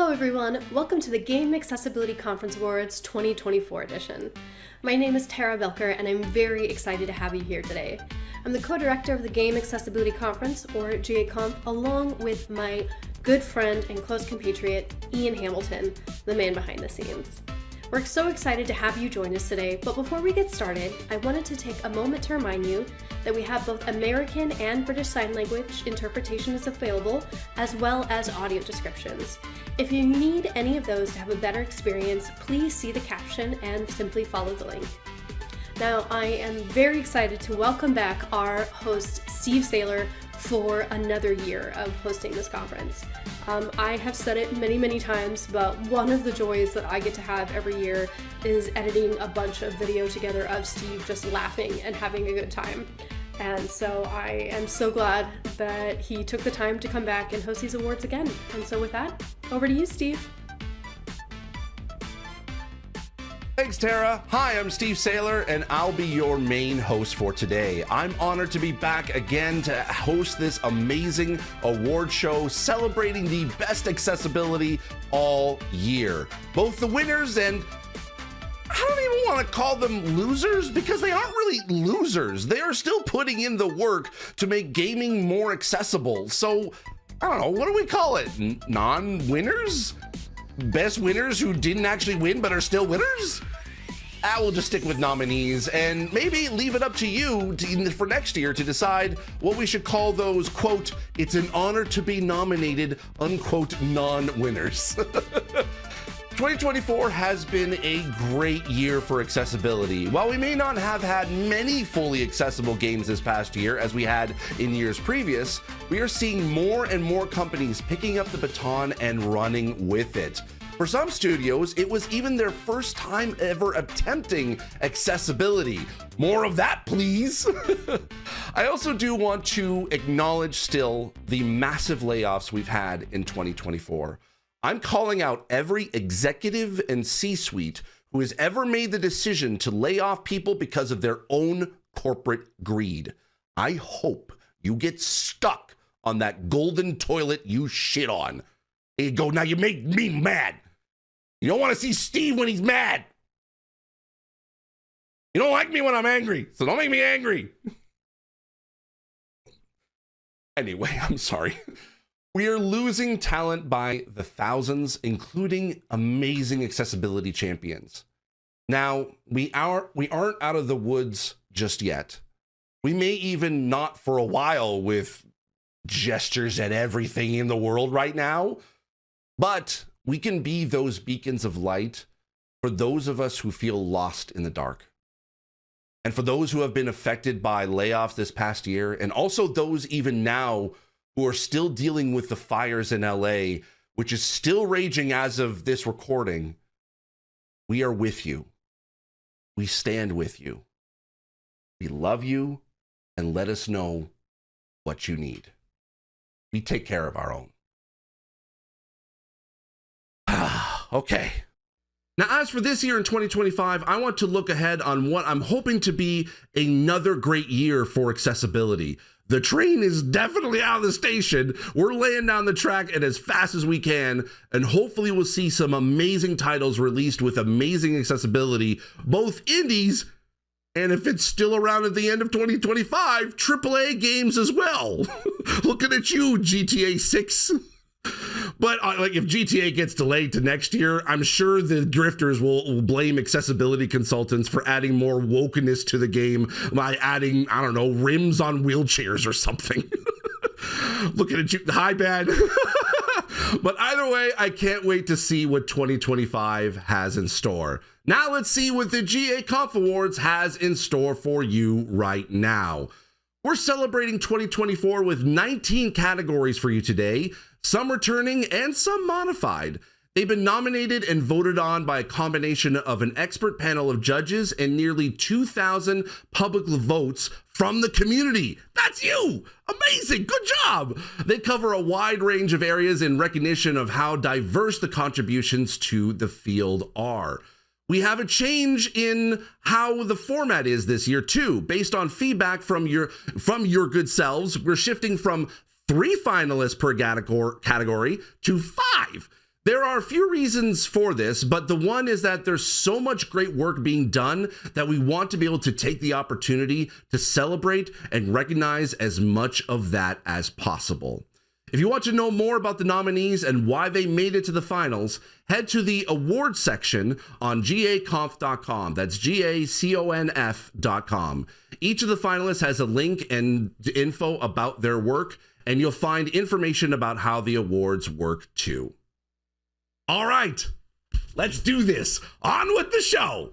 Hello everyone, welcome to the Game Accessibility Conference Awards 2024 edition. My name is Tara Belker and I'm very excited to have you here today. I'm the co-director of the Game Accessibility Conference, or GAconf, along with my good friend and close compatriot, Ian Hamilton, the man behind the scenes. We're so excited to have you join us today, but before we get started, I wanted to take a moment to remind you that we have both American and British Sign Language interpretations available, as well as audio descriptions. If you need any of those to have a better experience, please see the caption and simply follow the link. Now, I am very excited to welcome back our host, Steve Saylor, for another year of hosting this conference. I have said it many times, but one of the joys that I get to have every year is editing a bunch of video together of Steve just laughing and having a good time. And so I am so glad that he took the time to come back and host these awards again. And so with that, over to you, Steve. Thanks, Tara. Hi, I'm Steve Saylor, and I'll be your main host for today. I'm honored to be back again to host this amazing award show celebrating the best accessibility all year. Both the winners and I don't even want to call them losers because they aren't really losers. They are still putting in the work to make gaming more accessible. So, I don't know, what do we call it? Non-winners? Best winners who didn't actually win but are still winners? We'll just stick with nominees and maybe leave it up to you for next year to decide what we should call those, quote, it's an honor to be nominated, unquote, non-winners. 2024 has been a great year for accessibility. While we may not have had many fully accessible games this past year as we had in years previous, we are seeing more and more companies picking up the baton and running with it. For some studios, it was even their first time ever attempting accessibility. More of that, please. I also do want to acknowledge still the massive layoffs we've had in 2024. I'm calling out every executive and C-suite who has ever made the decision to lay off people because of their own corporate greed. I hope you get stuck on that golden toilet you shit on. There you go. Now you make me mad. You don't want to see Steve when he's mad. You don't like me when I'm angry, so don't make me angry. Anyway, I'm sorry. We are losing talent by the thousands, including amazing accessibility champions. Now, we aren't out of the woods just yet. We may even not for a while with gestures at everything in the world right now, but we can be those beacons of light for those of us who feel lost in the dark. And for those who have been affected by layoffs this past year, and also those even now who are still dealing with the fires in LA, which is still raging as of this recording, we are with you. We stand with you. We love you, and let us know what you need. We take care of our own. Okay. Now, as for this year in 2025, I want to look ahead on what I'm hoping to be another great year for accessibility. The train is definitely out of the station. We're laying down the track and as fast as we can, and hopefully we'll see some amazing titles released with amazing accessibility, both indies, and if it's still around at the end of 2025, AAA games as well. Looking at you, GTA 6. But like if GTA gets delayed to next year, I'm sure the drifters will blame accessibility consultants for adding more wokeness to the game by adding, I don't know, rims on wheelchairs or something. Looking at you, hi, Ben. But either way, I can't wait to see what 2025 has in store. Now let's see what the GAconf Awards has in store for you right now. We're celebrating 2024 with 19 categories for you today, some returning and some modified. They've been nominated and voted on by a combination of an expert panel of judges and nearly 2,000 public votes from the community. That's you! Amazing! Good job! They cover a wide range of areas in recognition of how diverse the contributions to the field are. We have a change in how the format is this year too. Based on feedback from your good selves, we're shifting from 3 finalists per category to 5. There are a few reasons for this, but the one is that there's so much great work being done that we want to be able to take the opportunity to celebrate and recognize as much of that as possible. If you want to know more about the nominees and why they made it to the finals, head to the awards section on GAconf.com. That's GAconf.com. Each of the finalists has a link and info about their work, and you'll find information about how the awards work too. All right, let's do this. On with the show.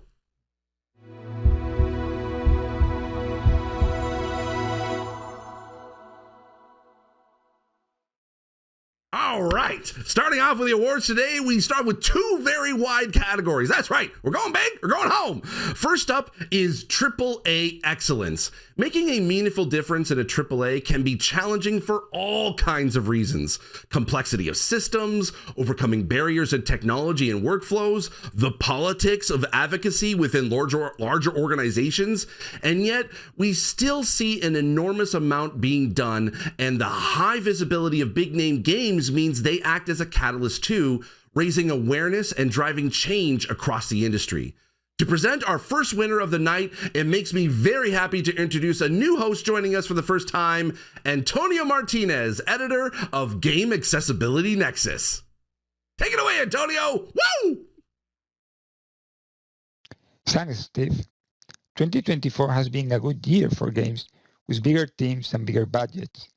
All right, starting off with the awards today, we start with two very wide categories. That's right, we're going big, we're going home. First up is AAA Excellence. Making a meaningful difference in a AAA can be challenging for all kinds of reasons. Complexity of systems, overcoming barriers in technology and workflows, the politics of advocacy within larger organizations, and yet we still see an enormous amount being done, and the high visibility of big name games means they act as a catalyst too, raising awareness and driving change across the industry. To present our first winner of the night, it makes me very happy to introduce a new host joining us for the first time, Antonio Martinez, editor of Game Accessibility Nexus. Take it away, Antonio! Woo! Thanks, Steve. 2024 has been a good year for games with bigger teams and bigger budgets.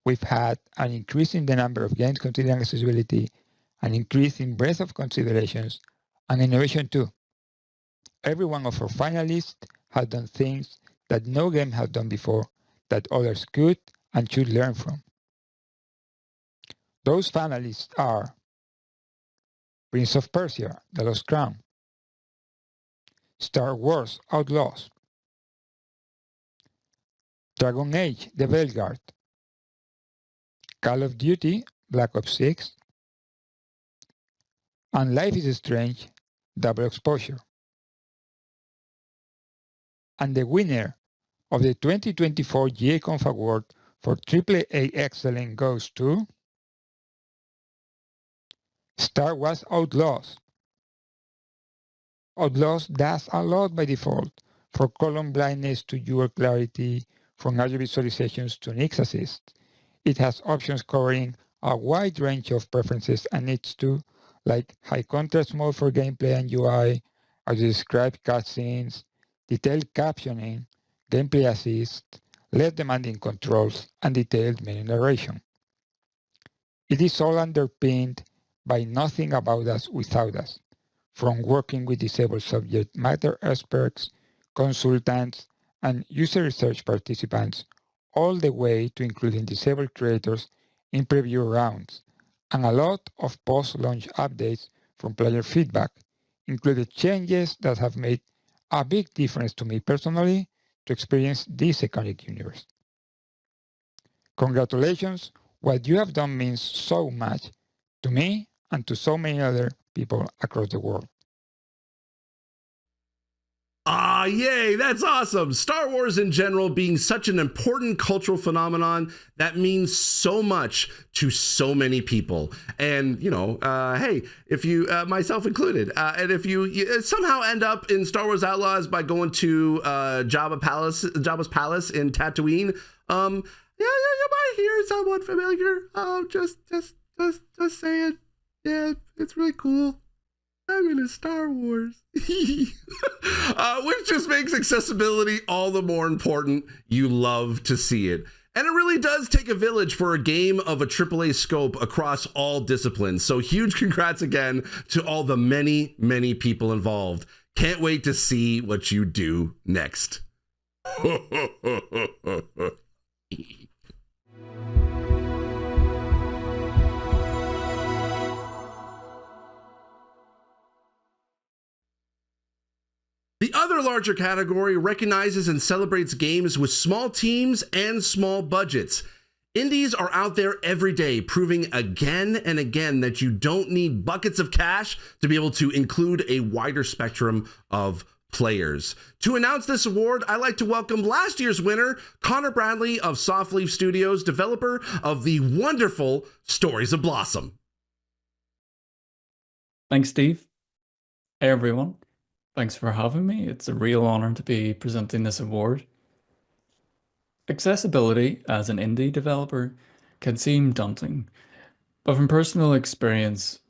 We've had an increase in the number of games considering accessibility, an increase in breadth of considerations, and innovation too. Every one of our finalists has done things that no game had done before that others could and should learn from. Those finalists are Prince of Persia: The Lost Crown, Star Wars Outlaws, Dragon Age: The Veilguard, Call of Duty Black Ops 6, and Life is Strange: Double Exposure. And the winner of the 2024 GAconf Award for AAA Excellence goes to Star Wars Outlaws. Outlaws does a lot by default, from column blindness to UR clarity, from audio visualizations to Nix Assist. It has options covering a wide range of preferences and needs too, like high contrast mode for gameplay and UI, audio-described cutscenes, detailed captioning, gameplay assist, less demanding controls, and detailed menu narration. It is all underpinned by nothing about us without us, from working with disabled subject matter experts, consultants, and user research participants, all the way to including disabled creators in preview rounds, and a lot of post-launch updates from player feedback, including changes that have made a big difference to me personally to experience this iconic universe. Congratulations, what you have done means so much to me and to so many other people across the world. Ah, yay, that's awesome. Star Wars in general being such an important cultural phenomenon that means so much to so many people. And, you know, hey, if you, myself included, and if you somehow end up in Star Wars Outlaws by going to Jabba's palace in Tatooine, you might hear someone familiar. Just saying. Yeah, it's really cool. I'm in a Star Wars. Which just makes accessibility all the more important. You love to see it. And it really does take a village for a game of a AAA scope across all disciplines. So huge congrats again to all the many, many people involved. Can't wait to see what you do next. The other larger category recognizes and celebrates games with small teams and small budgets. Indies are out there every day, proving again and again that you don't need buckets of cash to be able to include a wider spectrum of players. To announce this award, I'd like to welcome last year's winner, Connor Bradley of Softleaf Studios, developer of the wonderful Stories of Blossom. Thanks, Steve. Hey, everyone. Thanks for having me. It's a real honor to be presenting this award. Accessibility as an indie developer can seem daunting, but from personal experience,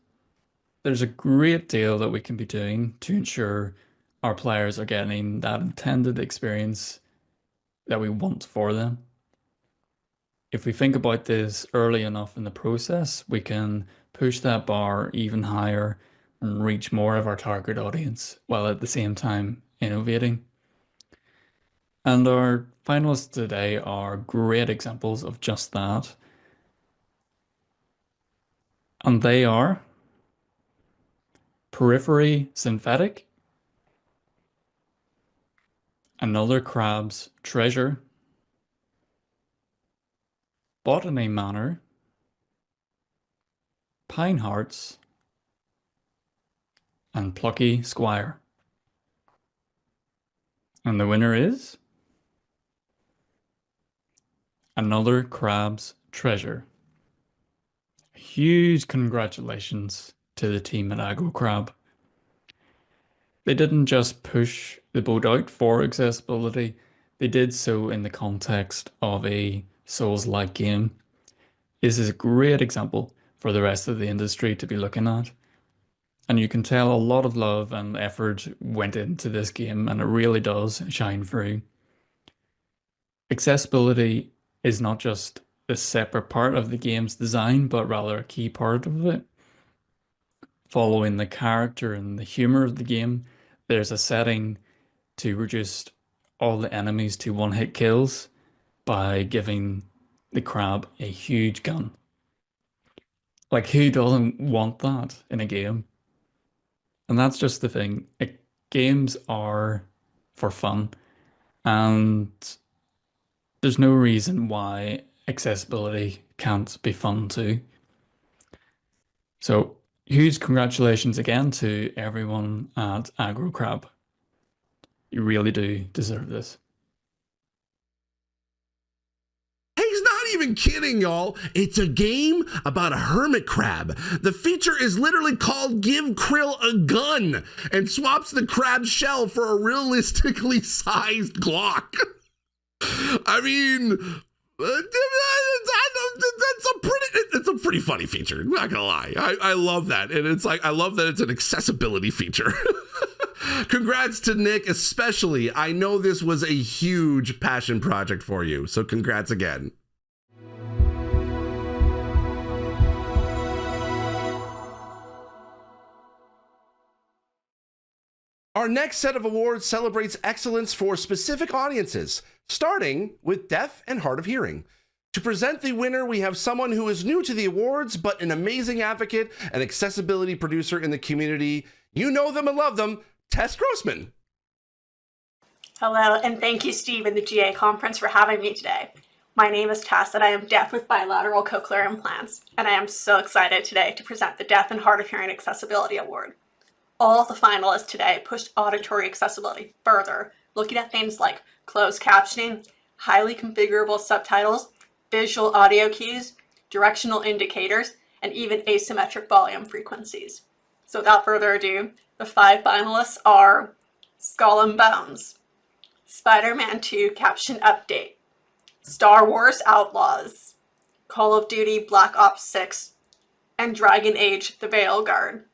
there's a great deal that we can be doing to ensure our players are getting that intended experience that we want for them. If we think about this early enough in the process, we can push that bar even higher and reach more of our target audience while at the same time innovating. And our finalists today are great examples of just that. And they are Periphery Synthetic, Another Crab's Treasure, Botany Manor, Pine Hearts, and Plucky Squire. And the winner is Another Crab's Treasure. Huge congratulations to the team at Aggro Crab. They didn't just push the boat out for accessibility, they did so in the context of a Souls-like game. This is a great example for the rest of the industry to be looking at. And you can tell a lot of love and effort went into this game, and it really does shine through. Accessibility is not just a separate part of the game's design, but rather a key part of it. Following the character and the humor of the game, there's a setting to reduce all the enemies to one-hit kills by giving the crab a huge gun. Like, who doesn't want that in a game? And that's just the thing. Games are for fun, and there's no reason why accessibility can't be fun too. So, huge congratulations again to everyone at Aggro Crab. You really do deserve this. He's not even kidding, y'all. It's a game about a hermit crab. The feature is literally called Give Krill a Gun and swaps the crab's shell for a realistically sized Glock. I mean, it's a pretty funny feature. I'm not gonna lie. I love that. And it's like, I love that it's an accessibility feature. Congrats to Nick, especially. I know this was a huge passion project for you, so congrats again. Our next set of awards celebrates excellence for specific audiences, starting with deaf and hard of hearing. To present the winner, we have someone who is new to the awards, but an amazing advocate and accessibility producer in the community. You know them and love them, Tess Grossman. Hello, and thank you, Steve, and the GA conference for having me today. My name is Tess, and I am deaf with bilateral cochlear implants, and I am so excited today to present the Deaf and Hard of Hearing Accessibility Award. All of the finalists today pushed auditory accessibility further, looking at things like closed captioning, highly configurable subtitles, visual audio cues, directional indicators, and even asymmetric volume frequencies. So without further ado, the 5 finalists are Skull and Bones, Spider-Man 2 Caption Update, Star Wars Outlaws, Call of Duty Black Ops 6, and Dragon Age The Veil Guard.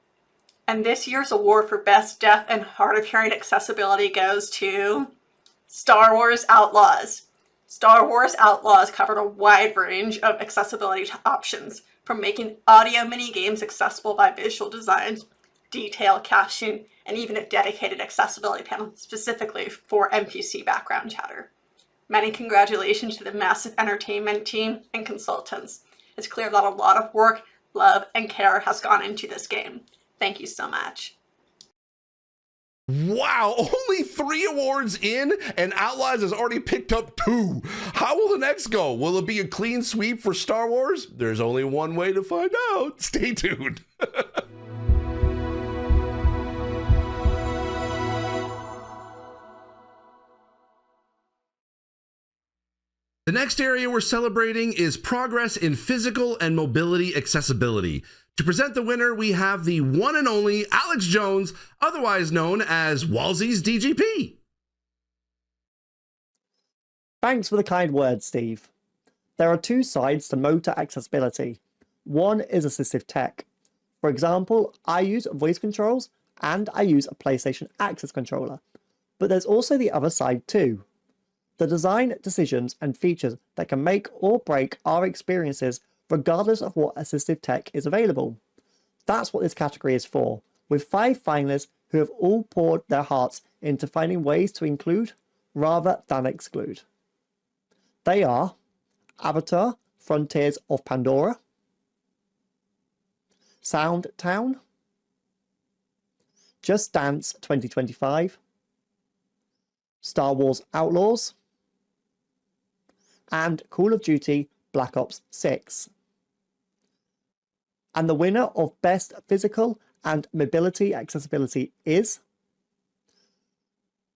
And this year's award for Best Deaf and Hard of Hearing Accessibility goes to Star Wars Outlaws. Star Wars Outlaws covered a wide range of accessibility options, from making audio mini-games accessible by visual designs, detailed caption, and even a dedicated accessibility panel specifically for NPC background chatter. Many congratulations to the massive entertainment team and consultants. It's clear that a lot of work, love, and care has gone into this game. Thank you so much. Wow, only 3 awards in, and Outlaws has already picked up 2. How will the next go? Will it be a clean sweep for Star Wars? There's only one way to find out. Stay tuned. The next area we're celebrating is progress in physical and mobility accessibility. To present the winner, we have the one and only Alex Jones, otherwise known as Walsey's DGP. Thanks for the kind words, Steve. There are two sides to motor accessibility. One is assistive tech. For example, I use voice controls and I use a PlayStation Access controller. But there's also the other side too. The design decisions and features that can make or break our experiences regardless of what assistive tech is available. That's what this category is for, with 5 finalists who have all poured their hearts into finding ways to include rather than exclude. They are Avatar: Frontiers of Pandora, Sound Town, Just Dance 2025, Star Wars Outlaws, and Call of Duty Black Ops 6. And the winner of Best Physical and Mobility Accessibility is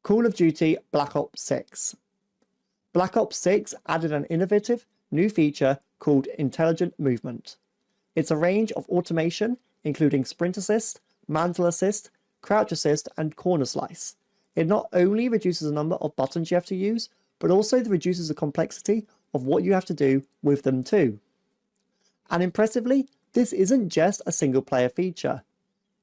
Call of Duty Black Ops 6. Black Ops 6 added an innovative new feature called Intelligent Movement. It's a range of automation, including sprint assist, mantle assist, crouch assist, and corner slice. It not only reduces the number of buttons you have to use, but also reduces the complexity of what you have to do with them too. And impressively, this isn't just a single player feature.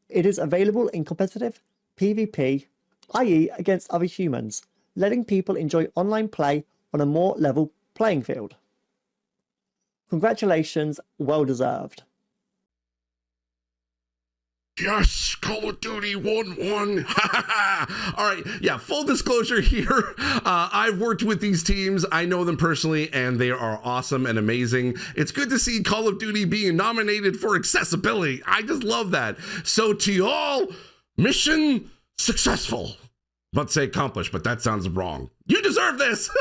It is available in competitive PvP, i.e. against other humans, letting people enjoy online play on a more level playing field. Congratulations, well deserved. Yes, Call of Duty won one. All right, yeah, full disclosure here. I've worked with these teams. I know them personally, and they are awesome and amazing. It's good to see Call of Duty being nominated for accessibility. I just love that. So to y'all, mission successful. About to say accomplished, but that sounds wrong. You deserve this.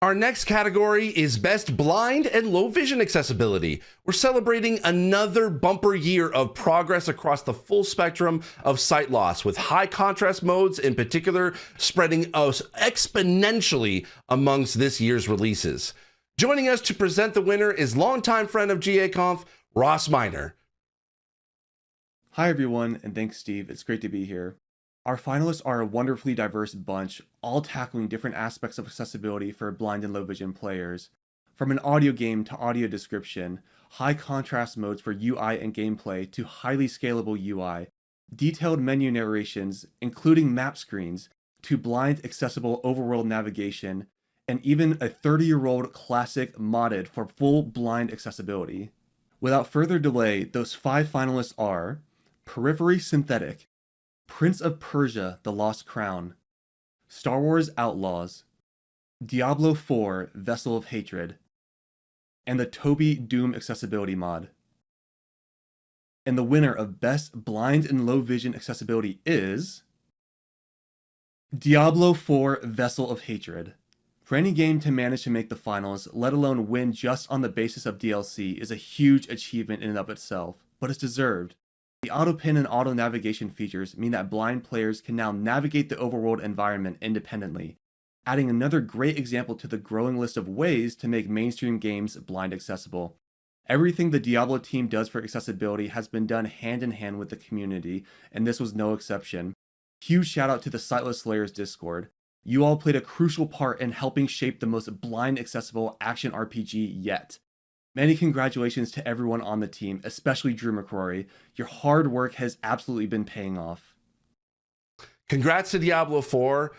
Our next category is Best Blind and Low Vision Accessibility. We're celebrating another bumper year of progress across the full spectrum of sight loss, with high contrast modes in particular spreading exponentially amongst this year's releases. Joining us to present the winner is longtime friend of GAconf, Ross Minor. Hi everyone, and thanks Steve, it's great to be here. Our finalists are a wonderfully diverse bunch, all tackling different aspects of accessibility for blind and low vision players. From an audio game to audio description, high contrast modes for UI and gameplay to highly scalable UI, detailed menu narrations, including map screens, to blind accessible overworld navigation, and even a 30-year-old classic modded for full blind accessibility. Without further delay, those 5 finalists are Periphery Synthetic, Prince of Persia: The Lost Crown, Star Wars Outlaws, Diablo 4: Vessel of Hatred, and the Toby Doom Accessibility mod. And the winner of Best Blind and Low Vision Accessibility is Diablo 4: Vessel of Hatred. For any game to manage to make the finals, let alone win just on the basis of DLC, is a huge achievement in and of itself, but it's deserved. The auto-pin and auto-navigation features mean that blind players can now navigate the overworld environment independently, adding another great example to the growing list of ways to make mainstream games blind accessible. Everything the Diablo team does for accessibility has been done hand in hand with the community, and this was no exception. Huge shout out to the Sightless Slayers Discord. You all played a crucial part in helping shape the most blind accessible action RPG yet. Many congratulations to everyone on the team, especially Drew McCrory. Your hard work has absolutely been paying off. Congrats to Diablo 4.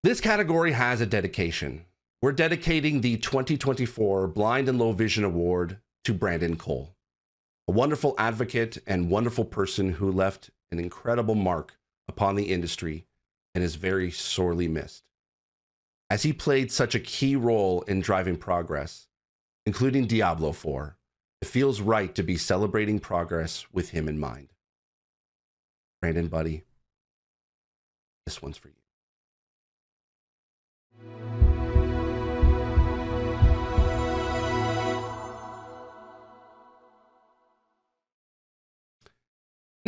This category has a dedication. We're dedicating the 2024 Blind and Low Vision Award to Brandon Cole, a wonderful advocate and wonderful person who left an incredible mark upon the industry and is very sorely missed. As he played such a key role in driving progress, including Diablo 4, it feels right to be celebrating progress with him in mind. Brandon, buddy, this one's for you.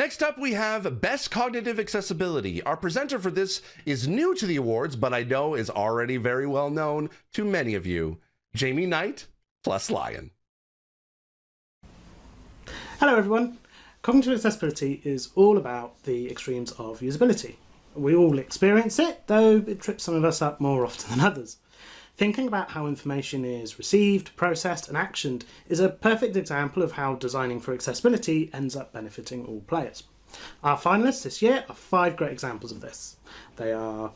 Next up, we have Best Cognitive Accessibility. Our presenter for this is new to the awards, but I know is already very well known to many of you. Jamie Knight plus Lion. Hello everyone. Cognitive accessibility is all about the extremes of usability. We all experience it, though it trips some of us up more often than others. Thinking about how information is received, processed and actioned is a perfect example of how designing for accessibility ends up benefiting all players. Our finalists this year are 5 great examples of this. They are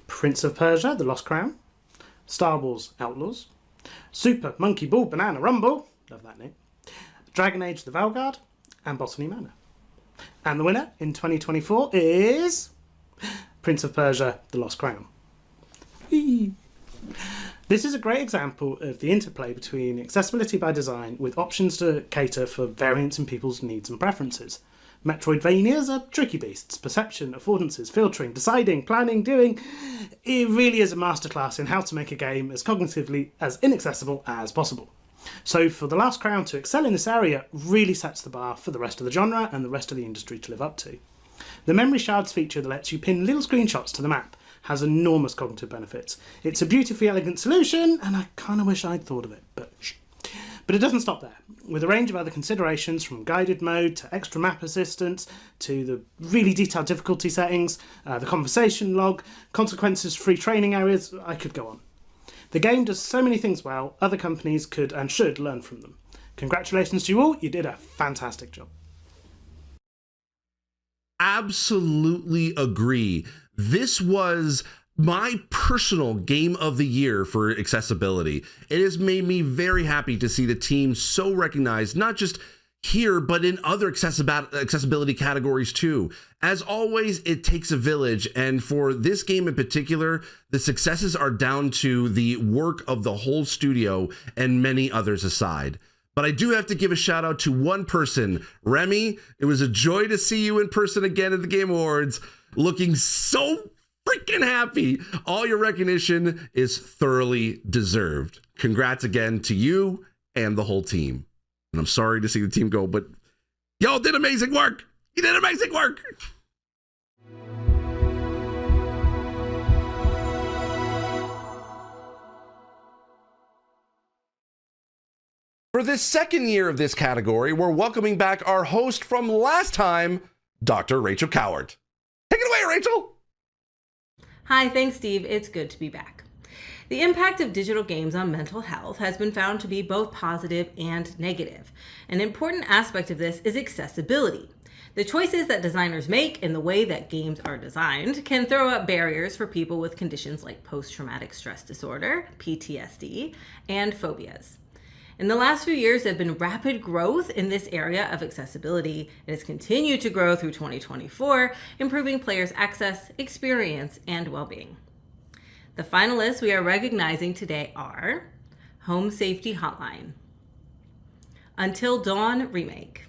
Prince of Persia, The Lost Crown, Star Wars Outlaws, Super Monkey Ball Banana Rumble, love that name, Dragon Age The Vanguard, and Botany Manor. And the winner in 2024 is Prince of Persia, The Lost Crown. Whee! This is a great example of the interplay between accessibility by design with options to cater for variance in people's needs and preferences. Metroidvanias are tricky beasts. Perception, affordances, filtering, deciding, planning, doing. It really is a masterclass in how to make a game as cognitively as inaccessible as possible. So for The Last Crown to excel in this area really sets the bar for the rest of the genre and the rest of the industry to live up to. The memory shards feature that lets you pin little screenshots to the map has enormous cognitive benefits. It's a beautifully elegant solution, and I kind of wish I'd thought of it, but it doesn't stop there. With a range of other considerations, from guided mode to extra map assistance, to the really detailed difficulty settings, the conversation log, consequences-free training areas, I could go on. The game does so many things well, other companies could and should learn from them. Congratulations to you all, you did a fantastic job. Absolutely agree. This was my personal game of the year for accessibility. It has made me very happy to see the team so recognized, not just here, but in other accessibility categories too. As always, it takes a village, and for this game in particular, the successes are down to the work of the whole studio and many others aside. But I do have to give a shout out to one person. Remy, it was a joy to see you in person again at the Game Awards, looking so freaking happy. All your recognition is thoroughly deserved. Congrats again to you and the whole team. And I'm sorry to see the team go, but y'all did amazing work. You did amazing work. For this second year of this category, we're welcoming back our host from last time, Dr. Rachel Cowart. Take it away, Rachel. Hi, thanks, Steve. It's good to be back. The impact of digital games on mental health has been found to be both positive and negative. An important aspect of this is accessibility. The choices that designers make in the way that games are designed can throw up barriers for people with conditions like post-traumatic stress disorder, PTSD, and phobias. In the last few years, there have been rapid growth in this area of accessibility, and it's continued to grow through 2024, improving players' access, experience, and well-being. The finalists we are recognizing today are Home Safety Hotline, Until Dawn Remake,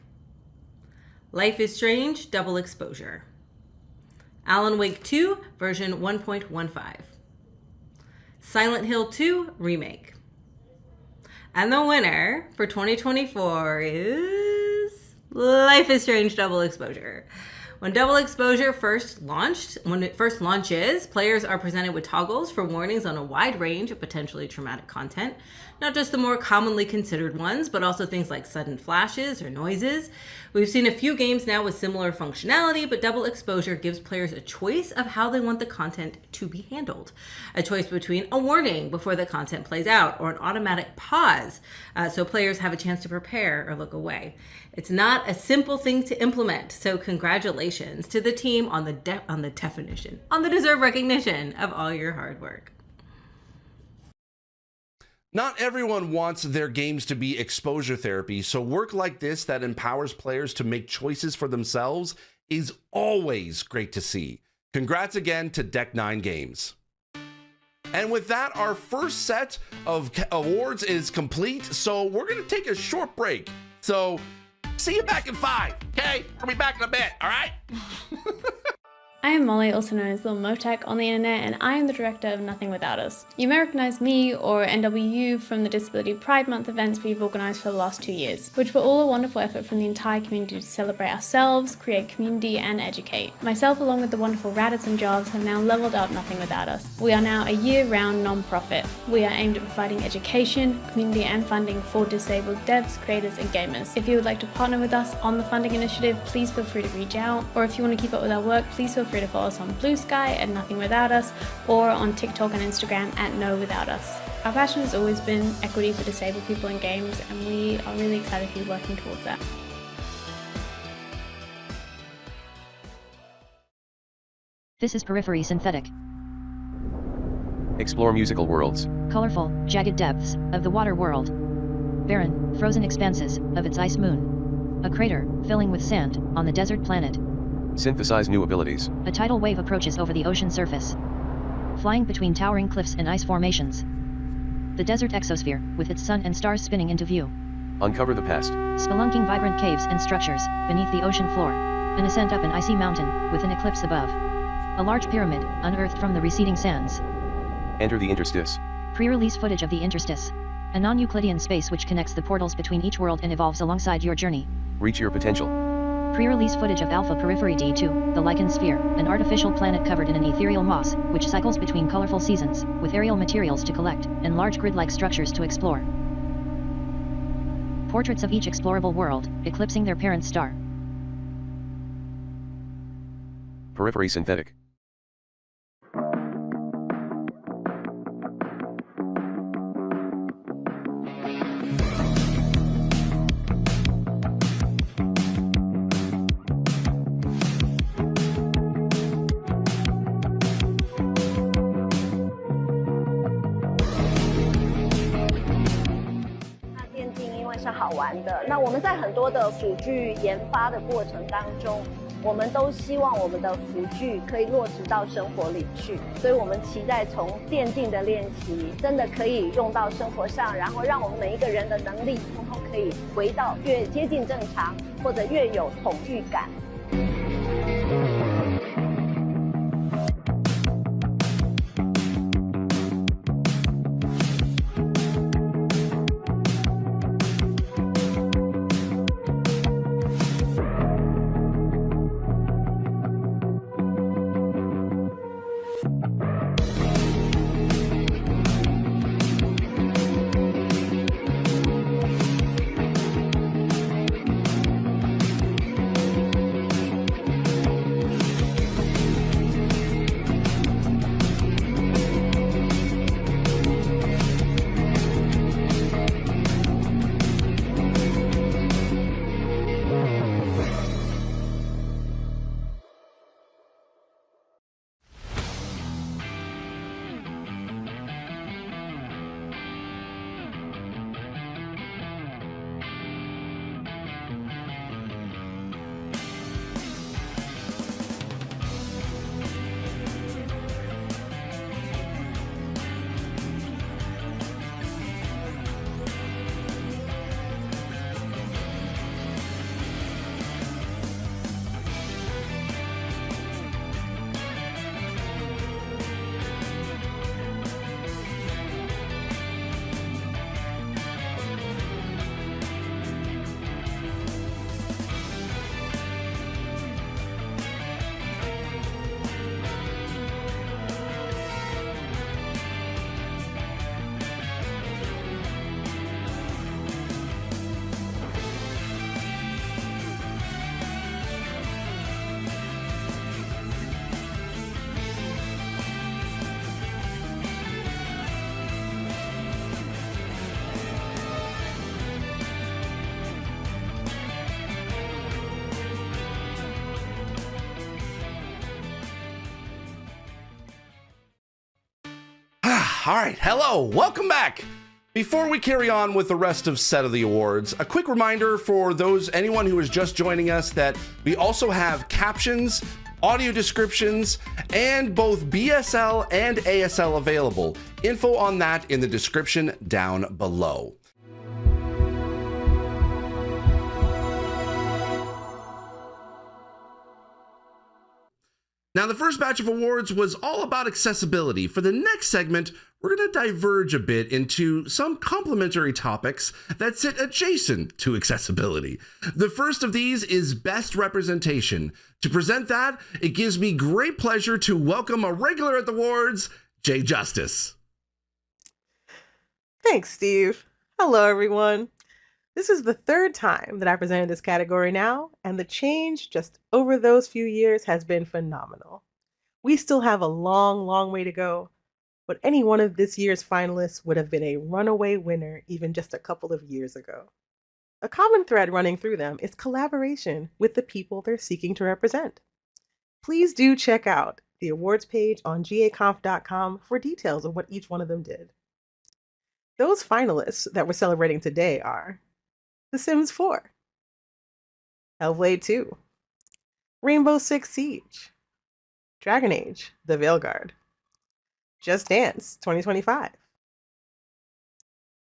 Life is Strange Double Exposure, Alan Wake 2 version 1.15, Silent Hill 2 Remake. And the winner for 2024 is Life is Strange Double Exposure. When Double Exposure first launches, players are presented with toggles for warnings on a wide range of potentially traumatic content, not just the more commonly considered ones, but also things like sudden flashes or noises. We've seen a few games now with similar functionality, but Double Exposure gives players a choice of how they want the content to be handled. A choice between a warning before the content plays out or an automatic pause, so players have a chance to prepare or look away. It's not a simple thing to implement, so congratulations to the team on the deserved recognition of all your hard work. Not everyone wants their games to be exposure therapy, so work like this that empowers players to make choices for themselves is always great to see. Congrats again to Deck 9 Games. And with that, our first set of awards is complete, so we're going to take a short break. So see you back in 5, okay? We'll be back in a bit, all right? I am Molly, also known as Little Motec on the internet, and I am the director of Nothing Without Us. You may recognize me or NWU from the Disability Pride Month events we've organised for the last 2 years, which were all a wonderful effort from the entire community to celebrate ourselves, create community and educate. Myself, along with the wonderful Raditz and Jarves, have now levelled up Nothing Without Us. We are now a year-round non-profit. We are aimed at providing education, community and funding for disabled devs, creators and gamers. If you would like to partner with us on the funding initiative, please feel free to reach out, or if you want to keep up with our work, please feel free to follow us on Blue Sky at Nothing Without Us, or on TikTok and Instagram at No Without Us. Our passion has always been equity for disabled people in games, and we are really excited to be working towards that. This is Periphery Synthetic. Explore musical worlds. Colorful, jagged depths of the water world. Barren, frozen expanses of its ice moon. A crater filling with sand on the desert planet. Synthesize new abilities. A tidal wave approaches over the ocean surface, flying between towering cliffs and ice formations. The desert exosphere, with its sun and stars spinning into view. Uncover the past. Spelunking vibrant caves and structures beneath the ocean floor. An ascent up an icy mountain, with an eclipse above. A large pyramid, unearthed from the receding sands. Enter the interstice. Pre-release footage of the interstice. A non-Euclidean space which connects the portals between each world and evolves alongside your journey. Reach your potential. Pre-release footage of Alpha Periphery D2, the Lichen Sphere, an artificial planet covered in an ethereal moss, which cycles between colorful seasons, with aerial materials to collect, and large grid-like structures to explore. Portraits of each explorable world, eclipsing their parent star. Periphery Synthetic.好玩的。那我们在很多的辅具研发的过程当中，我们都希望我们的辅具可以落实到生活里去，所以我们期待从电竞的练习真的可以用到生活上，然后让我们每一个人的能力通通可以回到越接近正常，或者越有统御感。All right, hello, welcome back. Before we carry on with the rest of Set of the Awards, a quick reminder for anyone who is just joining us that we also have captions, audio descriptions, and both BSL and ASL available. Info on that in the description down below. Now, the first batch of awards was all about accessibility. For the next segment, we're going to diverge a bit into some complementary topics that sit adjacent to accessibility. The first of these is best representation. To present that, it gives me great pleasure to welcome a regular at the awards, Jay Justice. Thanks, Steve. Hello, everyone. This is the third time that I presented this category now, and the change just over those few years has been phenomenal. We still have a long, long way to go, but any one of this year's finalists would have been a runaway winner even just a couple of years ago. A common thread running through them is collaboration with the people they're seeking to represent. Please do check out the awards page on GAconf.com for details of what each one of them did. Those finalists that we're celebrating today are The Sims 4, Hellblade 2, Rainbow Six Siege, Dragon Age: The Veilguard, Just Dance 2025.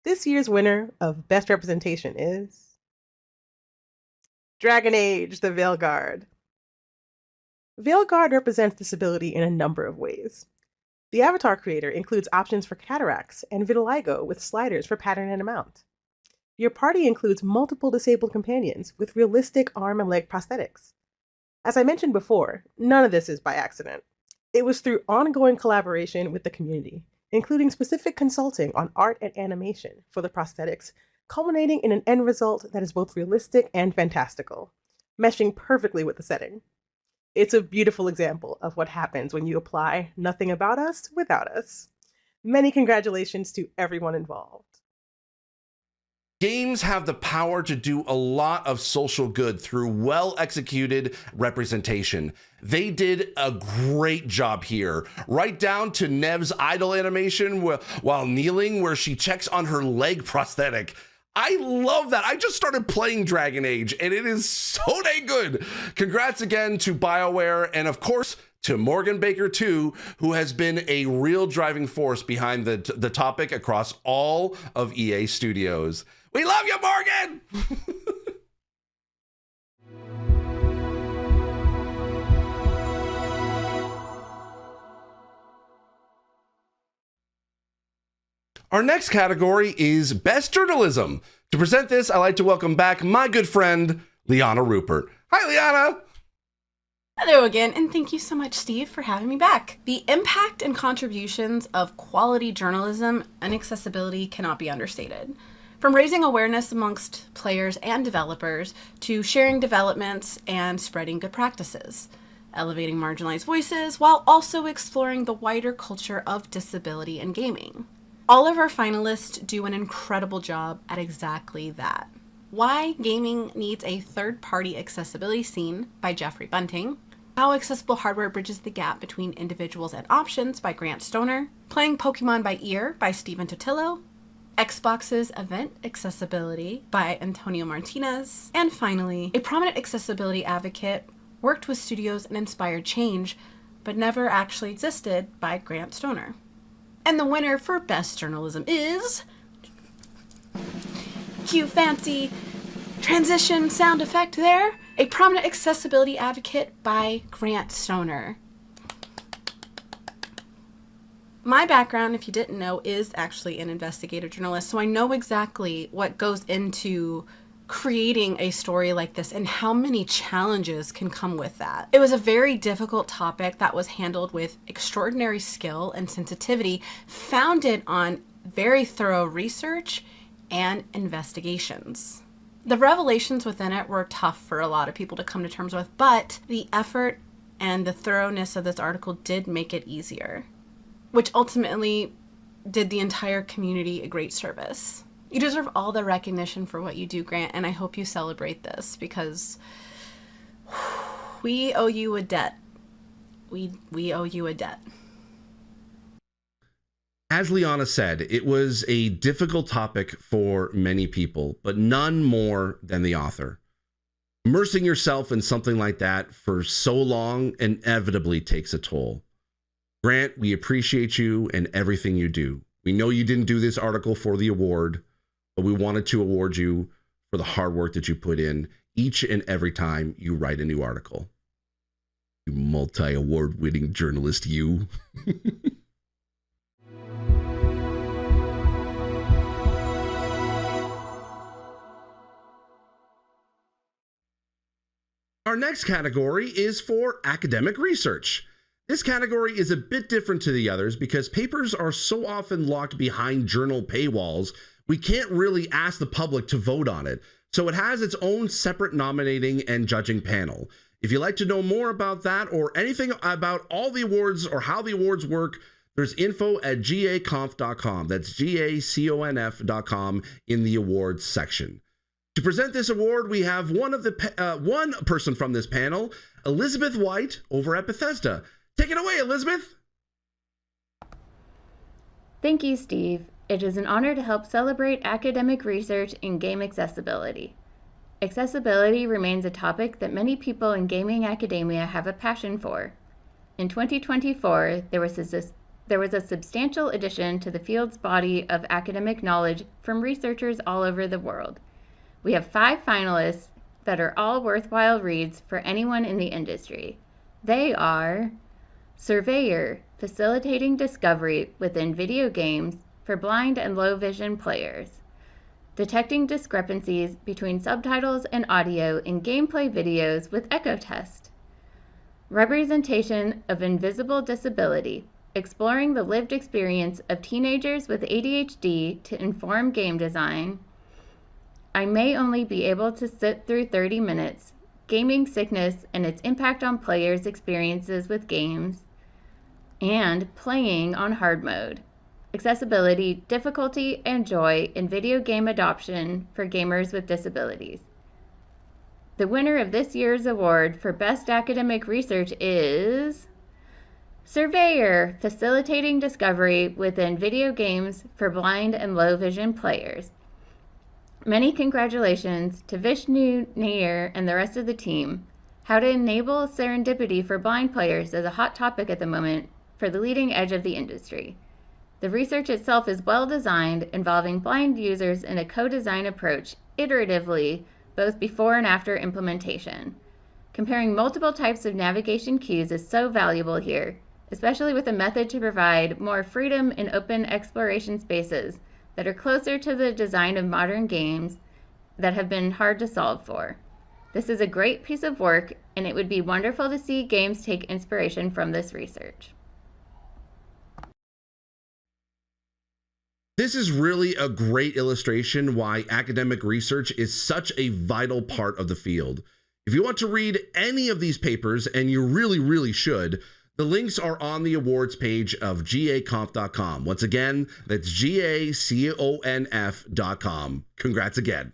This year's winner of Best Representation is Dragon Age: The Veilguard. Veilguard represents disability in a number of ways. The avatar creator includes options for cataracts and vitiligo with sliders for pattern and amount. Your party includes multiple disabled companions with realistic arm and leg prosthetics. As I mentioned before, none of this is by accident. It was through ongoing collaboration with the community, including specific consulting on art and animation for the prosthetics, culminating in an end result that is both realistic and fantastical, meshing perfectly with the setting. It's a beautiful example of what happens when you apply nothing about us without us. Many congratulations to everyone involved. Games have the power to do a lot of social good through well-executed representation. They did a great job here, right down to Nev's idle animation while kneeling where she checks on her leg prosthetic. I love that. I just started playing Dragon Age and it is so dang good. Congrats again to BioWare and of course to Morgan Baker too, who has been a real driving force behind the topic across all of EA Studios. We love you, Morgan! Our next category is Best Journalism. To present this, I'd like to welcome back my good friend, Liana Rupert. Hi, Liana! Hello again, and thank you so much, Steve, for having me back. The impact and contributions of quality journalism and accessibility cannot be understated. From raising awareness amongst players and developers to sharing developments and spreading good practices, elevating marginalized voices while also exploring the wider culture of disability in gaming. All of our finalists do an incredible job at exactly that. Why Gaming Needs a Third-Party Accessibility Scene by Jeffrey Bunting, How Accessible Hardware Bridges the Gap Between Individuals and Options by Grant Stoner, Playing Pokemon by Ear by Stephen Totillo, Xbox's Event Accessibility by Antonio Martinez, and finally, a prominent accessibility advocate worked with studios and inspired change, but never actually existed by Grant Stoner. And the winner for Best Journalism is... Cue fancy transition sound effect there. A prominent accessibility advocate by Grant Stoner. My background, if you didn't know, is actually an investigative journalist, so I know exactly what goes into creating a story like this and how many challenges can come with that. It was a very difficult topic that was handled with extraordinary skill and sensitivity, founded on very thorough research and investigations. The revelations within it were tough for a lot of people to come to terms with, but the effort and the thoroughness of this article did make it easier, which ultimately did the entire community a great service. You deserve all the recognition for what you do, Grant, and I hope you celebrate this because we owe you a debt. We owe you a debt. As Liana said, it was a difficult topic for many people, but none more than the author. Immersing yourself in something like that for so long inevitably takes a toll. Grant, we appreciate you and everything you do. We know you didn't do this article for the award, but we wanted to award you for the hard work that you put in each and every time you write a new article. You multi-award winning journalist, you. Our next category is for academic research. This category is a bit different to the others because papers are so often locked behind journal paywalls, we can't really ask the public to vote on it. So it has its own separate nominating and judging panel. If you'd like to know more about that or anything about all the awards or how the awards work, there's info at GAconf.com. That's GAconf.com in the awards section. To present this award, we have one person from this panel, Elizabeth White over at Bethesda. Take it away, Elizabeth. Thank you, Steve. It is an honor to help celebrate academic research in game accessibility. Accessibility remains a topic that many people in gaming academia have a passion for. In 2024, there was a substantial addition to the field's body of academic knowledge from researchers all over the world. We have 5 finalists that are all worthwhile reads for anyone in the industry. They are Surveyor, facilitating discovery within video games for blind and low vision players. Detecting discrepancies between subtitles and audio in gameplay videos with echo test. Representation of invisible disability, exploring the lived experience of teenagers with ADHD to inform game design. I may only be able to sit through 30 minutes, gaming sickness and its impact on players' experiences with games. And playing on hard mode. Accessibility, difficulty, and joy in video game adoption for gamers with disabilities. The winner of this year's award for Best Academic Research is Surveyor, facilitating discovery within video games for blind and low vision players. Many congratulations to Vishnu, Nair, and the rest of the team. How to enable serendipity for blind players is a hot topic at the moment for the leading edge of the industry. The research itself is well designed, involving blind users in a co-design approach, iteratively, both before and after implementation. Comparing multiple types of navigation cues is so valuable here, especially with a method to provide more freedom in open exploration spaces that are closer to the design of modern games that have been hard to solve for. This is a great piece of work, and it would be wonderful to see games take inspiration from this research. This is really a great illustration why academic research is such a vital part of the field. If you want to read any of these papers, and you really should, the links are on the awards page of GAconf.com. Once again, that's GAconf.com. Congrats again.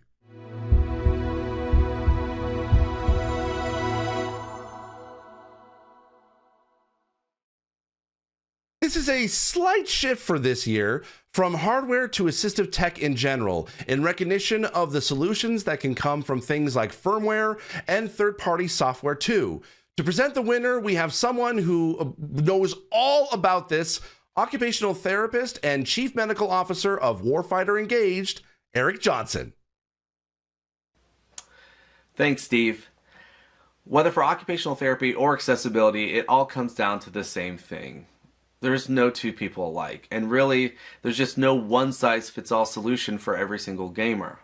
This is a slight shift for this year from hardware to assistive tech in general, in recognition of the solutions that can come from things like firmware and third-party software too. To present the winner, we have someone who knows all about this, occupational therapist and chief medical officer of Warfighter Engaged, Eric Johnson. Thanks, Steve. Whether for occupational therapy or accessibility, it all comes down to the same thing. There's no two people alike, and really, there's just no one-size-fits-all solution for every single gamer.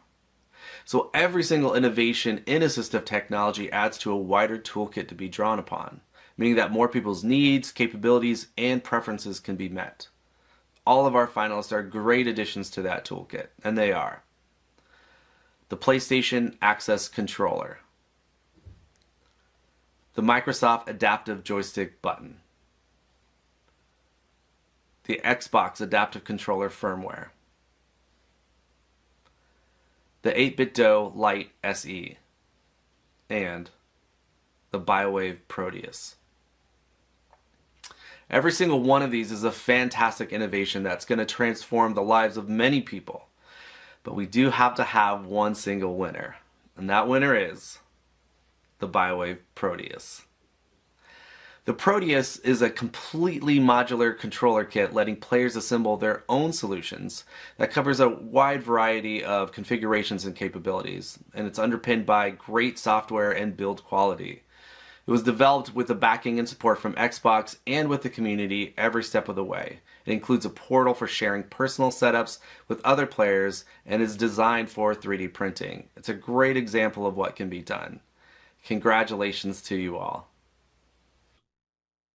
So every single innovation in assistive technology adds to a wider toolkit to be drawn upon, meaning that more people's needs, capabilities, and preferences can be met. All of our finalists are great additions to that toolkit, and they are the PlayStation Access Controller, the Microsoft Adaptive Joystick Button, the Xbox Adaptive Controller firmware, the 8BitDo Lite SE, and the BioWave Proteus. Every single one of these is a fantastic innovation that's going to transform the lives of many people. But we do have to have one single winner, and that winner is the BioWave Proteus. The Proteus is a completely modular controller kit letting players assemble their own solutions that covers a wide variety of configurations and capabilities, and it's underpinned by great software and build quality. It was developed with the backing and support from Xbox and with the community every step of the way. It includes a portal for sharing personal setups with other players and is designed for 3D printing. It's a great example of what can be done. Congratulations to you all.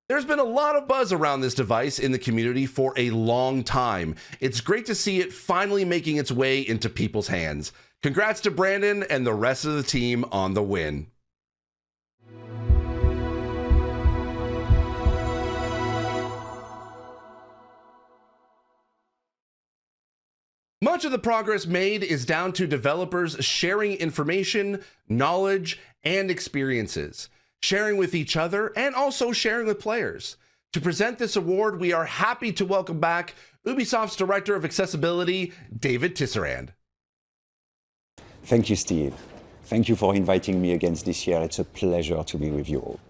There's been a lot of buzz around this device in the community for a long time. It's great to see it finally making its way into people's hands. Congrats to Brandon and the rest of the team on the win. Much of the progress made is down to developers sharing information, knowledge, and experiences, sharing with each other and also sharing with players. To present this award, we are happy to welcome back Ubisoft's Director of Accessibility, David Tisserand. Thank you, Steve. Thank you for inviting me again this year. It's a pleasure to be with you all.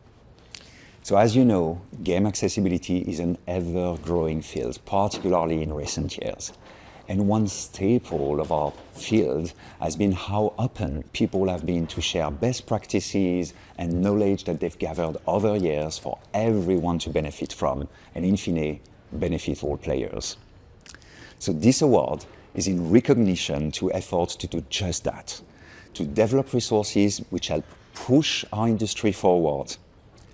So as you know, game accessibility is an ever-growing field, particularly in recent years. And one staple of our field has been how open people have been to share best practices and knowledge that they've gathered over years for everyone to benefit from, and in fine, benefit all players. So this award is in recognition to efforts to do just that, to develop resources which help push our industry forward.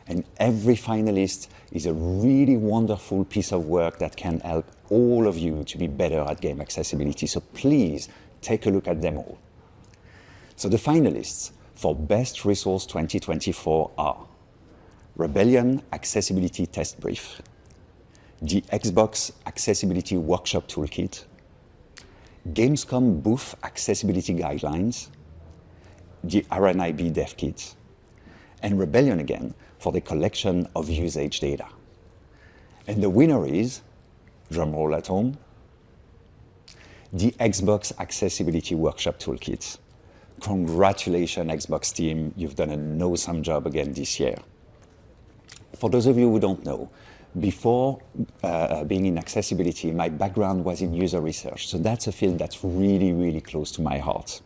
And every finalist is a really wonderful piece of work that can help all of you to be better at game accessibility. So please take a look at them all. So the finalists for Best Resource 2024 are Rebellion Accessibility Test Brief, the Xbox Accessibility Workshop Toolkit, Gamescom Booth Accessibility Guidelines, the RNIB Dev Kit, and Rebellion again for the collection of usage data. And the winner is, drumroll at home, the Xbox Accessibility Workshop Toolkit. Congratulations, Xbox team, you've done an awesome job again this year. For those of you who don't know, before being in accessibility, my background was in user research, so that's a field that's really, really close to my heart.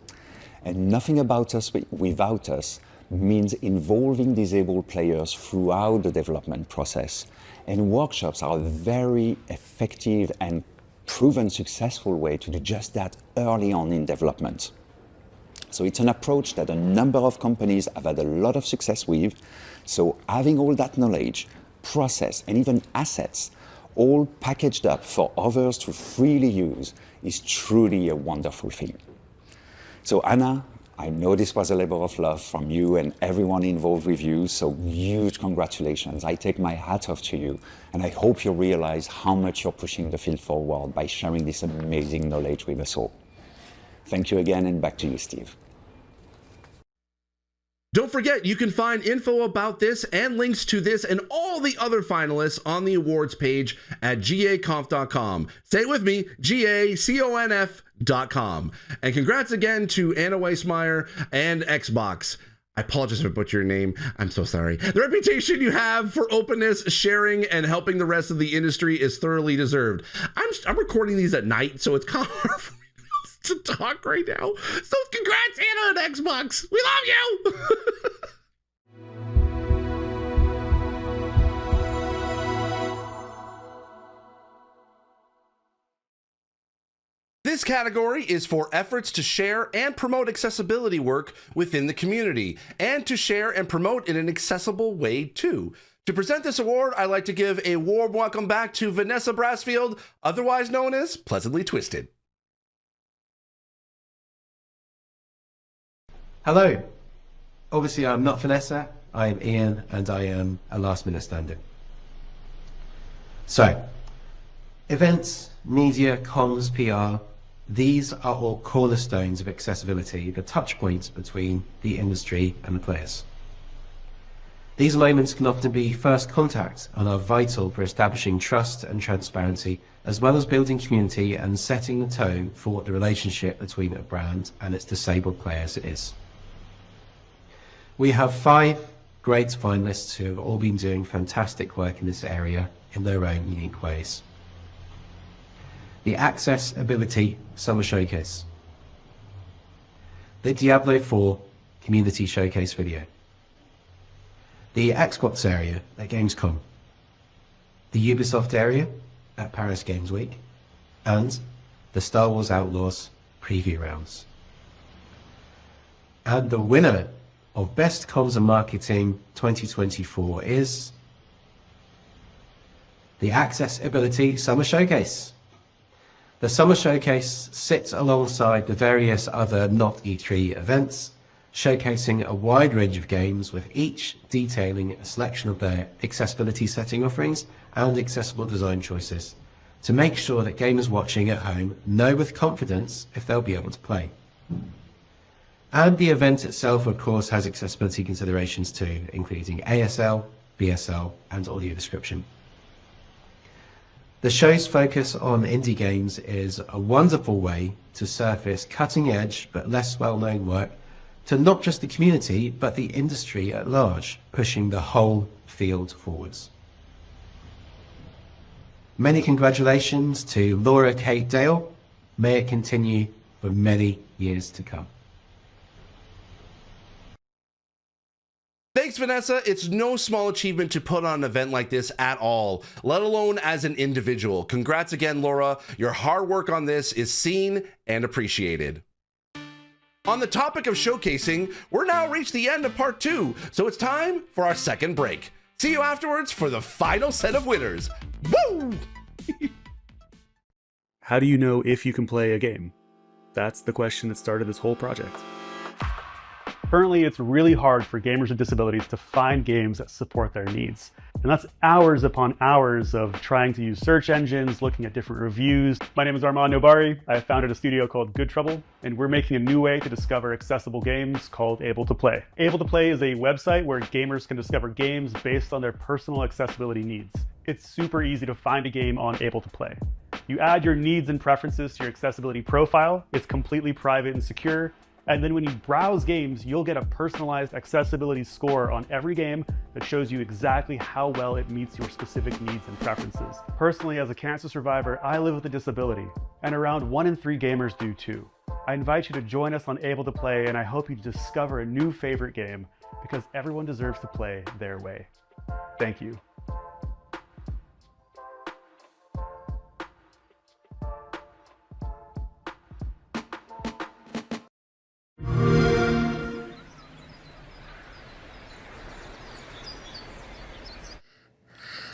And nothing about us without us means involving disabled players throughout the development process. And workshops are a very effective and proven successful way to do just that early on in development. So it's an approach that a number of companies have had a lot of success with. So having all that knowledge, process, and even assets all packaged up for others to freely use is truly a wonderful thing. So Anna, I know this was a labor of love from you and everyone involved with you, so huge congratulations. I take my hat off to you, and I hope you realize how much you're pushing the field forward by sharing this amazing knowledge with us all. Thank you again, and back to you, Steve. Don't forget, you can find info about this and links to this and all the other finalists on the awards page at GAconf.com. Say it with me, GAconf.com. And congrats again to Anna Weissmeyer and Xbox. I apologize if I butchered your name. I'm so sorry. The reputation you have for openness, sharing, and helping the rest of the industry is thoroughly deserved. I'm recording these at night, so it's kind of hard for me to talk right now. So congrats, Anna and Xbox. We love you. This category is for efforts to share and promote accessibility work within the community, and to share and promote in an accessible way too. To present this award, I'd like to give a warm welcome back to Vanessa Brassfield, otherwise known as Pleasantly Twisted. Hello. Obviously, I'm not Vanessa. I am Ian, and I am a last-minute stand-in. So, events, media, comms, PR, these are all cornerstones of accessibility, the touch points between the industry and the players. These moments can often be first contact and are vital for establishing trust and transparency, as well as building community and setting the tone for what the relationship between a brand and its disabled players is. We have 5 great finalists who have all been doing fantastic work in this area in their own unique ways. The Accessibility Summer Showcase, the Diablo 4 Community Showcase video, the Xbox area at Gamescom, the Ubisoft area at Paris Games Week, and the Star Wars Outlaws preview rounds. And the winner of Best Comms and Marketing 2024 is the Accessibility Summer Showcase. The Summer Showcase sits alongside the various other not E3 events, showcasing a wide range of games, with each detailing a selection of their accessibility setting offerings and accessible design choices, to make sure that gamers watching at home know with confidence if they'll be able to play. And the event itself, of course, has accessibility considerations too, including ASL, BSL, and audio description. The show's focus on indie games is a wonderful way to surface cutting-edge but less well-known work to not just the community, but the industry at large, pushing the whole field forwards. Many congratulations to Laura Kate Dale. May it continue for many years to come. Thanks, Vanessa. It's no small achievement to put on an event like this at all, let alone as an individual. Congrats again, Laura. Your hard work on this is seen and appreciated. On the topic of showcasing, we're now reached the end of part 2, so it's time for our second break. See you afterwards for the final set of winners. Woo! How do you know if you can play a game? That's the question that started this whole project. Currently, it's really hard for gamers with disabilities to find games that support their needs. And that's hours upon hours of trying to use search engines, looking at different reviews. My name is Armand Nobari. I founded a studio called Good Trouble, and we're making a new way to discover accessible games called Able to Play. Able to Play is a website where gamers can discover games based on their personal accessibility needs. It's super easy to find a game on Able to Play. You add your needs and preferences to your accessibility profile. It's completely private and secure. And then when you browse games, you'll get a personalized accessibility score on every game that shows you exactly how well it meets your specific needs and preferences. Personally, as a cancer survivor, I live with a disability, and around 1 in 3 gamers do too. I invite you to join us on Able to Play, and I hope you discover a new favorite game, because everyone deserves to play their way. Thank you.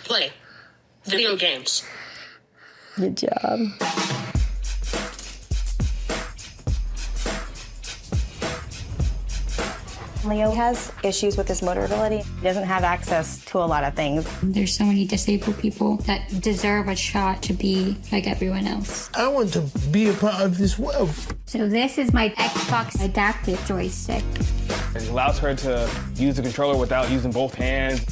Play video games. Good job. Leo has issues with his motor ability. He doesn't have access to a lot of things. There's so many disabled people that deserve a shot to be like everyone else. I want to be a part of this world. So this is my Xbox adaptive joystick. It allows her to use the controller without using both hands.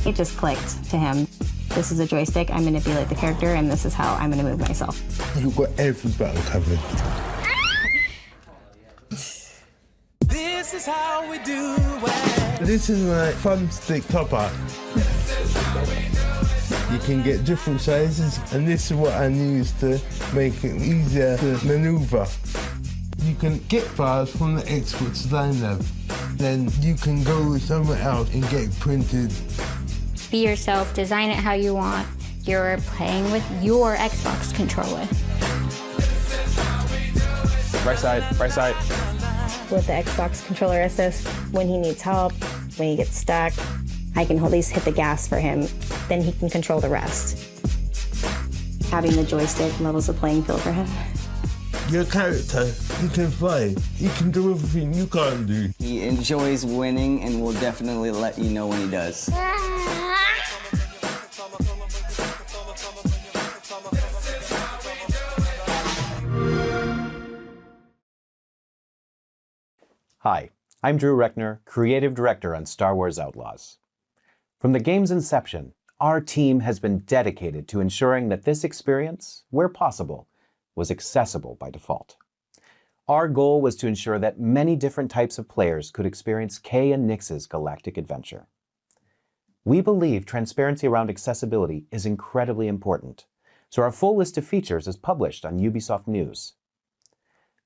It just clicked to him. This is a joystick, I manipulate the character, and this is how I'm gonna move myself. You've got every battle covered. This is how we do it. This is my thumbstick topper. You can get different sizes, and this is what I use to make it easier to maneuver. You can get files from the Xbox Design Lab. Then you can go somewhere else and get it printed. Be yourself, design it how you want. You're playing with your Xbox controller. Right side, right side. With the Xbox controller assist, when he needs help, when he gets stuck, I can at least hit the gas for him. Then he can control the rest. Having the joystick levels the playing field for him. Your character, he can fly. He can do everything you can't do. He enjoys winning and will definitely let you know when he does. Hi, I'm Drew Reckner, Creative Director on Star Wars Outlaws. From the game's inception, our team has been dedicated to ensuring that this experience, where possible, was accessible by default. Our goal was to ensure that many different types of players could experience Kay and Nyx's galactic adventure. We believe transparency around accessibility is incredibly important, so our full list of features is published on Ubisoft News.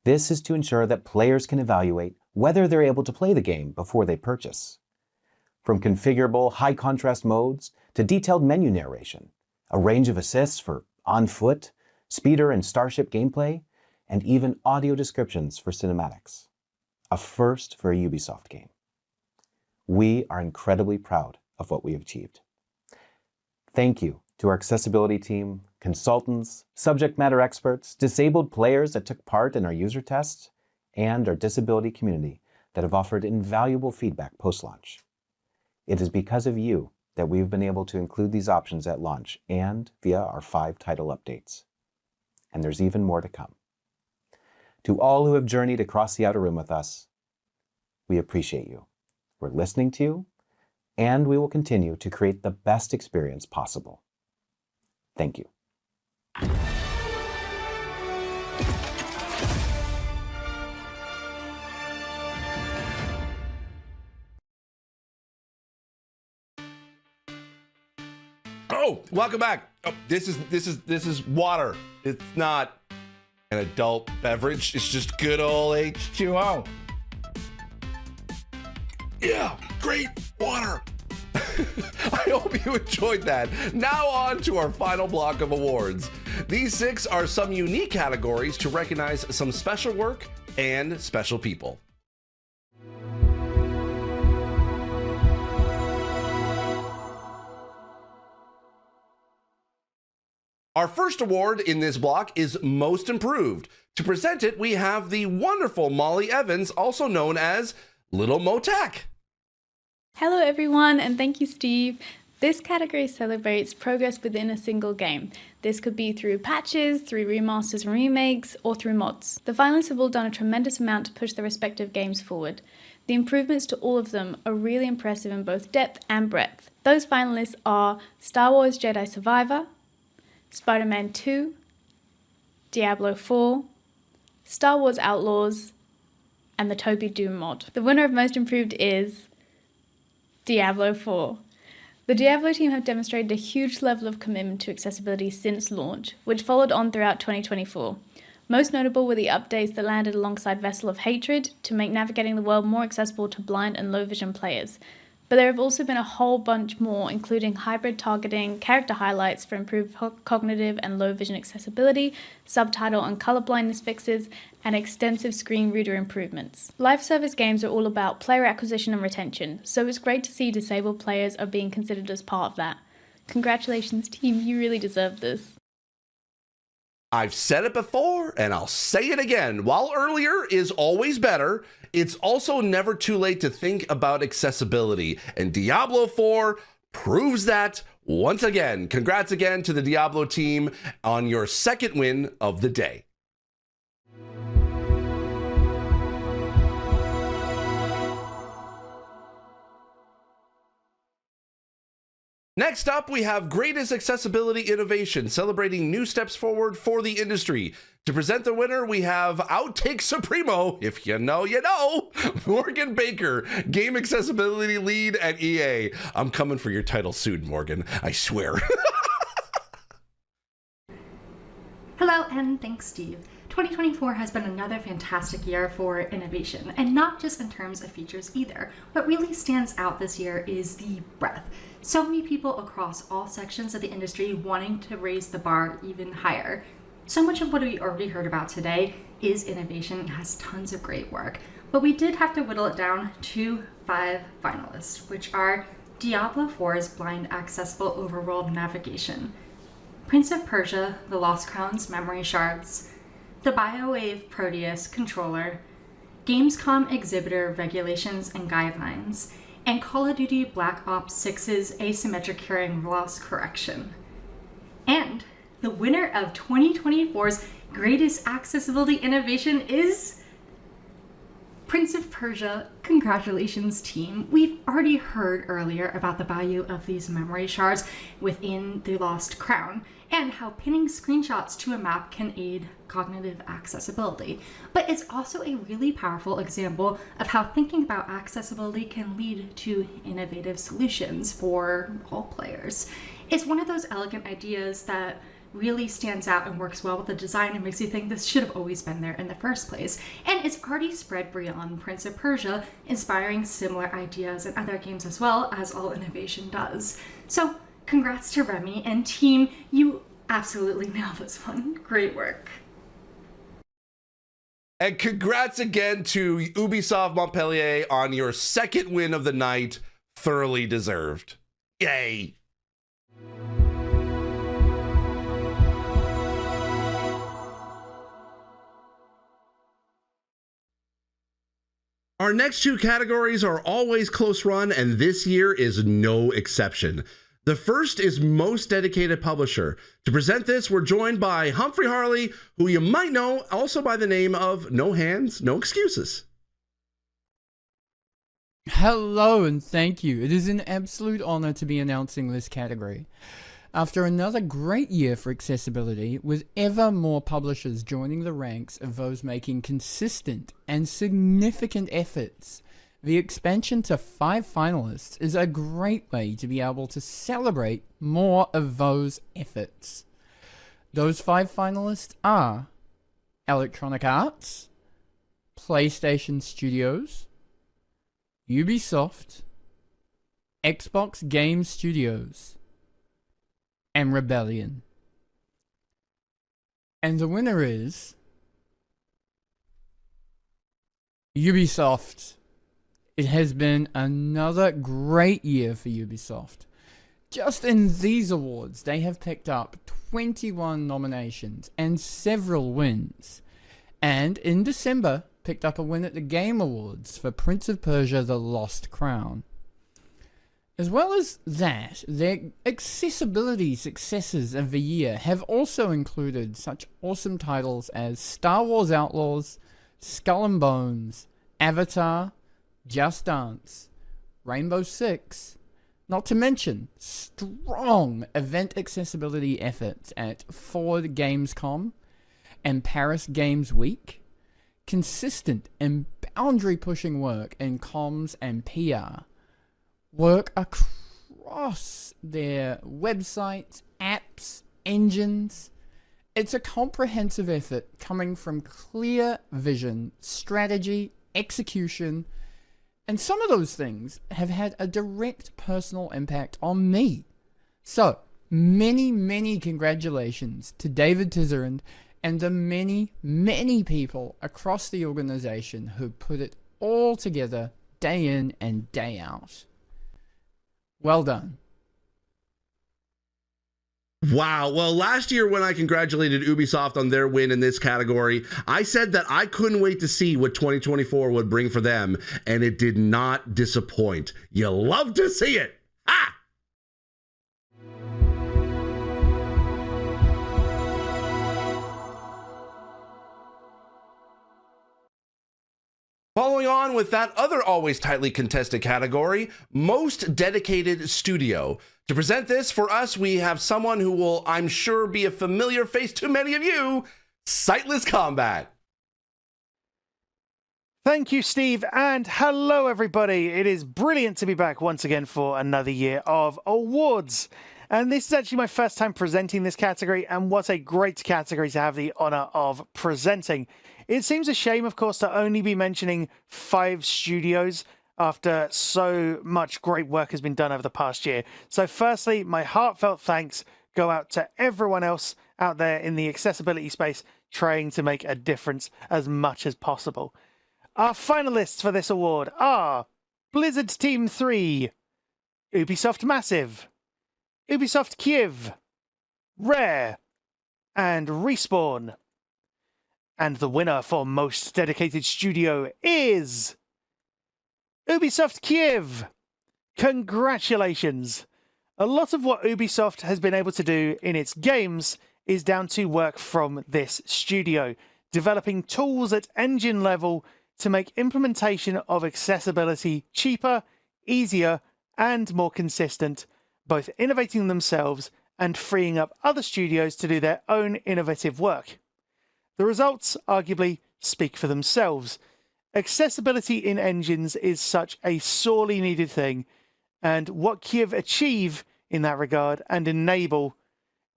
This is to ensure that players can evaluate whether they're able to play the game before they purchase. From configurable high-contrast modes to detailed menu narration, a range of assists for on-foot, speeder and starship gameplay, and even audio descriptions for cinematics. A first for a Ubisoft game. We are incredibly proud of what we have achieved. Thank you to our accessibility team, consultants, subject matter experts, disabled players that took part in our user tests, and our disability community that have offered invaluable feedback post-launch. It is because of you that we've been able to include these options at launch and via our 5 title updates. And there's even more to come. To all who have journeyed across the Outer Rim with us, we appreciate you. We're listening to you, and we will continue to create the best experience possible. Thank you. Oh, welcome back. Oh, this is water. It's not an adult beverage. It's just good old H2O. Yeah, great water. I hope you enjoyed that. Now on to our final block of awards. These 6 are some unique categories to recognize some special work and special people. Our first award in this block is Most Improved. To present it, we have the wonderful Molly Evans, also known as Little Motac. Hello everyone, and thank you, Steve. This category celebrates progress within a single game. This could be through patches, through remasters and remakes, or through mods. The finalists have all done a tremendous amount to push their respective games forward. The improvements to all of them are really impressive in both depth and breadth. Those finalists are Star Wars Jedi Survivor, Spider-Man 2, Diablo 4, Star Wars Outlaws, and the Toby Doom mod. The winner of Most Improved is Diablo 4. The Diablo team have demonstrated a huge level of commitment to accessibility since launch, which followed on throughout 2024. Most notable were the updates that landed alongside Vessel of Hatred to make navigating the world more accessible to blind and low vision players. But there have also been a whole bunch more, including hybrid targeting, character highlights for improved cognitive and low vision accessibility, subtitle and color blindness fixes, and extensive screen reader improvements. Live service games are all about player acquisition and retention, so it's great to see disabled players are being considered as part of that. Congratulations team, you really deserve this. I've said it before, and I'll say it again. While earlier is always better, it's also never too late to think about accessibility. And Diablo 4 proves that once again. Congrats again to the Diablo team on your second win of the day. Next up, we have Greatest Accessibility Innovation, celebrating new steps forward for the industry. To present the winner, we have Outtake Supremo, if you know, you know, Morgan Baker, Game Accessibility Lead at EA. I'm coming for your title soon, Morgan, I swear. Hello, and thanks, Steve. 2024 has been another fantastic year for innovation, and not just in terms of features either. What really stands out this year is the breadth. So many people across all sections of the industry wanting to raise the bar even higher. So much of what we already heard about today is innovation and has tons of great work, but we did have to whittle it down to 5 finalists, which are Diablo 4's blind accessible overworld navigation, Prince of Persia: The Lost Crown's memory shards, the BioWave Proteus controller, Gamescom exhibitor regulations and guidelines, and Call of Duty Black Ops 6's asymmetric hearing loss correction. And the winner of 2024's greatest accessibility innovation is Prince of Persia. Congratulations, team. We've already heard earlier about the value of these memory shards within the Lost Crown and how pinning screenshots to a map can aid cognitive accessibility. But it's also a really powerful example of how thinking about accessibility can lead to innovative solutions for all players. It's one of those elegant ideas that really stands out and works well with the design and makes you think this should have always been there in the first place. And it's already spread beyond Prince of Persia, inspiring similar ideas in other games as well, as all innovation does. So congrats to Remy and team, you absolutely nailed this one. Great work. And congrats again to Ubisoft Montpellier on your second win of the night. Thoroughly deserved. Yay! Our next two categories are always close run, and this year is no exception. The first is Most Dedicated Publisher. To present this, we're joined by Humphrey Harley, who you might know also by the name of No Hands, No Excuses. Hello and thank you. It is an absolute honor to be announcing this category. After another great year for accessibility, with ever more publishers joining the ranks of those making consistent and significant efforts, the expansion to 5 finalists is a great way to be able to celebrate more of those efforts. Those 5 finalists are Electronic Arts, PlayStation Studios, Ubisoft, Xbox Game Studios, and Rebellion. And the winner is Ubisoft. It has been another great year for Ubisoft. Just in these awards, they have picked up 21 nominations and several wins. And in December, picked up a win at the Game Awards for Prince of Persia: The Lost Crown. As well as that, their accessibility successes of the year have also included such awesome titles as Star Wars Outlaws, Skull and Bones, Avatar, Just Dance, Rainbow Six, not to mention strong event accessibility efforts at Ford Gamescom and Paris Games Week, consistent and boundary-pushing work in comms and PR, work across their websites, apps, engines. It's a comprehensive effort coming from clear vision, strategy, execution, and some of those things have had a direct personal impact on me. So, many congratulations to David Tizarand and the many people across the organization who put it all together day in and day out. Well done. Wow. Well, last year when I congratulated Ubisoft on their win in this category, I said that I couldn't wait to see what 2024 would bring for them, and it did not disappoint. You love to see it. Ah! Following on with that other always tightly contested category, Most Dedicated Studio. To present this for us, we have someone who will, I'm sure, be a familiar face to many of you, Sightless Combat. Thank you, Steve, and hello, everybody. It is brilliant to be back once again for another year of awards. And this is actually my first time presenting this category, and what a great category to have the honor of presenting. It seems a shame, of course, to only be mentioning 5 studios after so much great work has been done over the past year. So firstly, my heartfelt thanks go out to everyone else out there in the accessibility space trying to make a difference as much as possible. Our finalists for this award are Blizzard Team 3, Ubisoft Massive, Ubisoft Kyiv, Rare, and Respawn. And the winner for Most Dedicated Studio is Ubisoft Kyiv. Congratulations! A lot of what Ubisoft has been able to do in its games is down to work from this studio, developing tools at engine level to make implementation of accessibility cheaper, easier, and more consistent, both innovating themselves and freeing up other studios to do their own innovative work. The results, arguably, speak for themselves. Accessibility in engines is such a sorely needed thing, and what Kyiv achieve in that regard and enable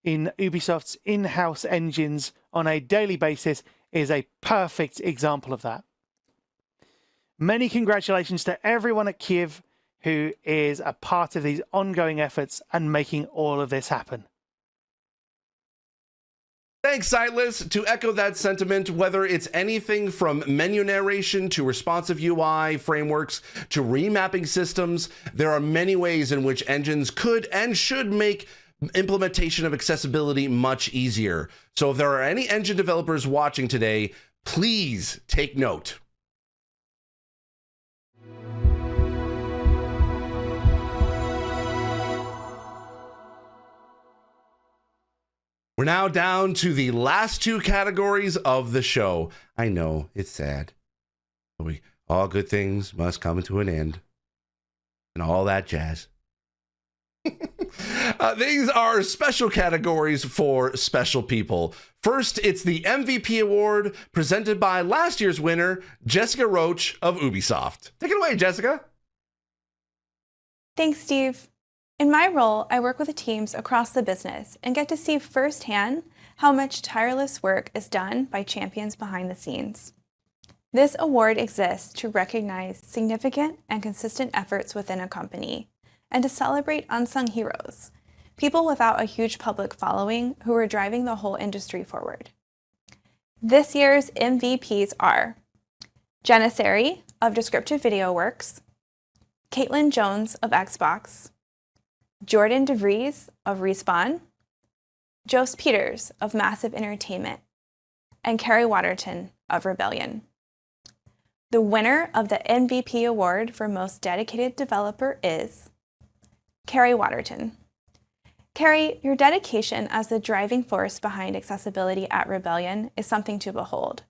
in Ubisoft's in-house engines on a daily basis is a perfect example of that. Many congratulations to everyone at Kiev who is a part of these ongoing efforts and making all of this happen. Thanks, Sightless. To echo that sentiment, whether it's anything from menu narration to responsive UI frameworks to remapping systems, there are many ways in which engines could and should make implementation of accessibility much easier. So if there are any engine developers watching today, please take note. We're now down to the last two categories of the show. I know, it's sad. But all good things must come to an end. And all that jazz. These are special categories for special people. First, it's the MVP award presented by last year's winner, Jessica Roach of Ubisoft. Take it away, Jessica. Thanks, Steve. In my role, I work with teams across the business and get to see firsthand how much tireless work is done by champions behind the scenes. This award exists to recognize significant and consistent efforts within a company and to celebrate unsung heroes, people without a huge public following who are driving the whole industry forward. This year's MVPs are Janissary of Descriptive Video Works, Caitlin Jones of Xbox, Jordan DeVries of Respawn, Jost Peters of Massive Entertainment, and Carrie Waterton of Rebellion. The winner of the MVP award for Most Dedicated Developer is Carrie Waterton. Carrie, your dedication as the driving force behind accessibility at Rebellion is something to behold.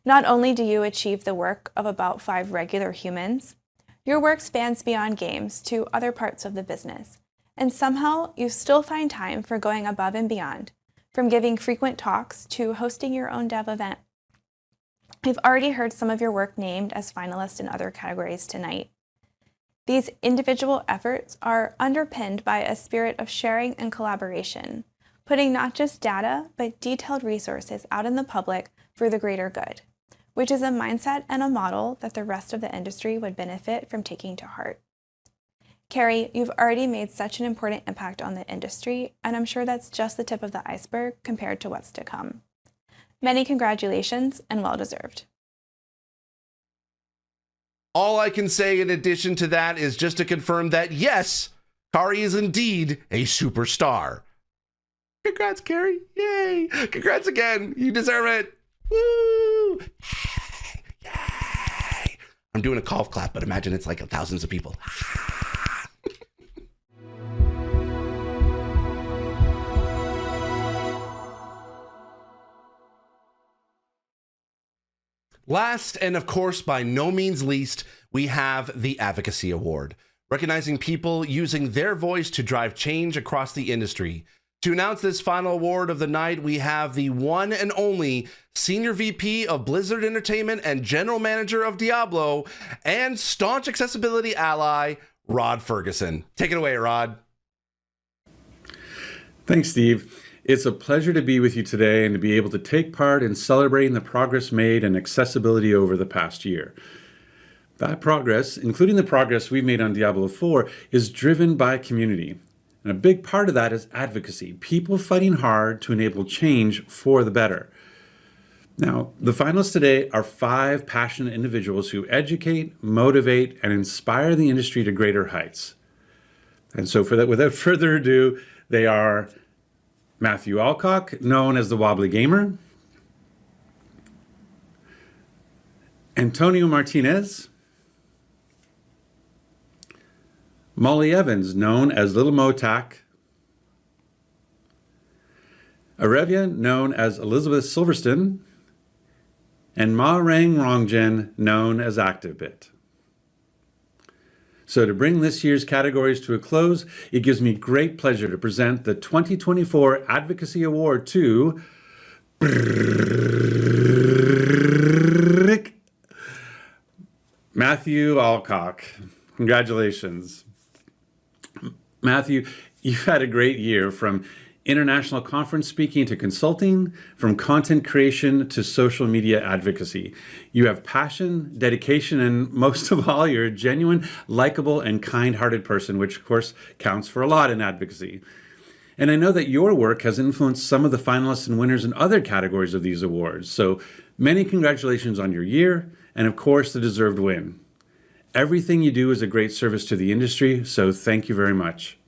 Not only do you achieve the work of about 5 regular humans, your work spans beyond games to other parts of the business, and somehow you still find time for going above and beyond, from giving frequent talks to hosting your own dev event. We've already heard some of your work named as finalists in other categories tonight. These individual efforts are underpinned by a spirit of sharing and collaboration, putting not just data, but detailed resources out in the public for the greater good, which is a mindset and a model that the rest of the industry would benefit from taking to heart. Carrie, you've already made such an important impact on the industry, and I'm sure that's just the tip of the iceberg compared to what's to come. Many congratulations and well-deserved. All I can say in addition to that is just to confirm that, yes, Kari is indeed a superstar. Congrats, Carrie. Yay. Congrats again. You deserve it. Woo. Yay. I'm doing a golf clap, but imagine it's like thousands of people. Last, and of course, by no means least, we have the Advocacy Award, recognizing people using their voice to drive change across the industry. To announce this final award of the night, we have the one and only Senior VP of Blizzard Entertainment and General Manager of Diablo, and staunch accessibility ally, Rod Ferguson. Take it away, Rod. Thanks, Steve. It's a pleasure to be with you today and to be able to take part in celebrating the progress made in accessibility over the past year. That progress, including the progress we've made on Diablo 4, is driven by community. And a big part of that is advocacy, people fighting hard to enable change for the better. Now, the finalists today are 5 passionate individuals who educate, motivate, and inspire the industry to greater heights. And so for that, without further ado, they are Matthew Alcock, known as the Wobbly Gamer, Antonio Martinez, Molly Evans, known as Little Motak, Arevia, known as Elizabeth Silverston, and Ma Rang Rongjen, known as ActiveBit. So to bring this year's categories to a close, it gives me great pleasure to present the 2024 Advocacy Award to Matthew Alcock. Congratulations. Matthew, you've had a great year, from international conference speaking to consulting, from content creation to social media advocacy. You have passion, dedication, and most of all, you're a genuine, likable, and kind-hearted person, which of course counts for a lot in advocacy. And I know that your work has influenced some of the finalists and winners in other categories of these awards. So many congratulations on your year, and of course, the deserved win. Everything you do is a great service to the industry, so thank you very much.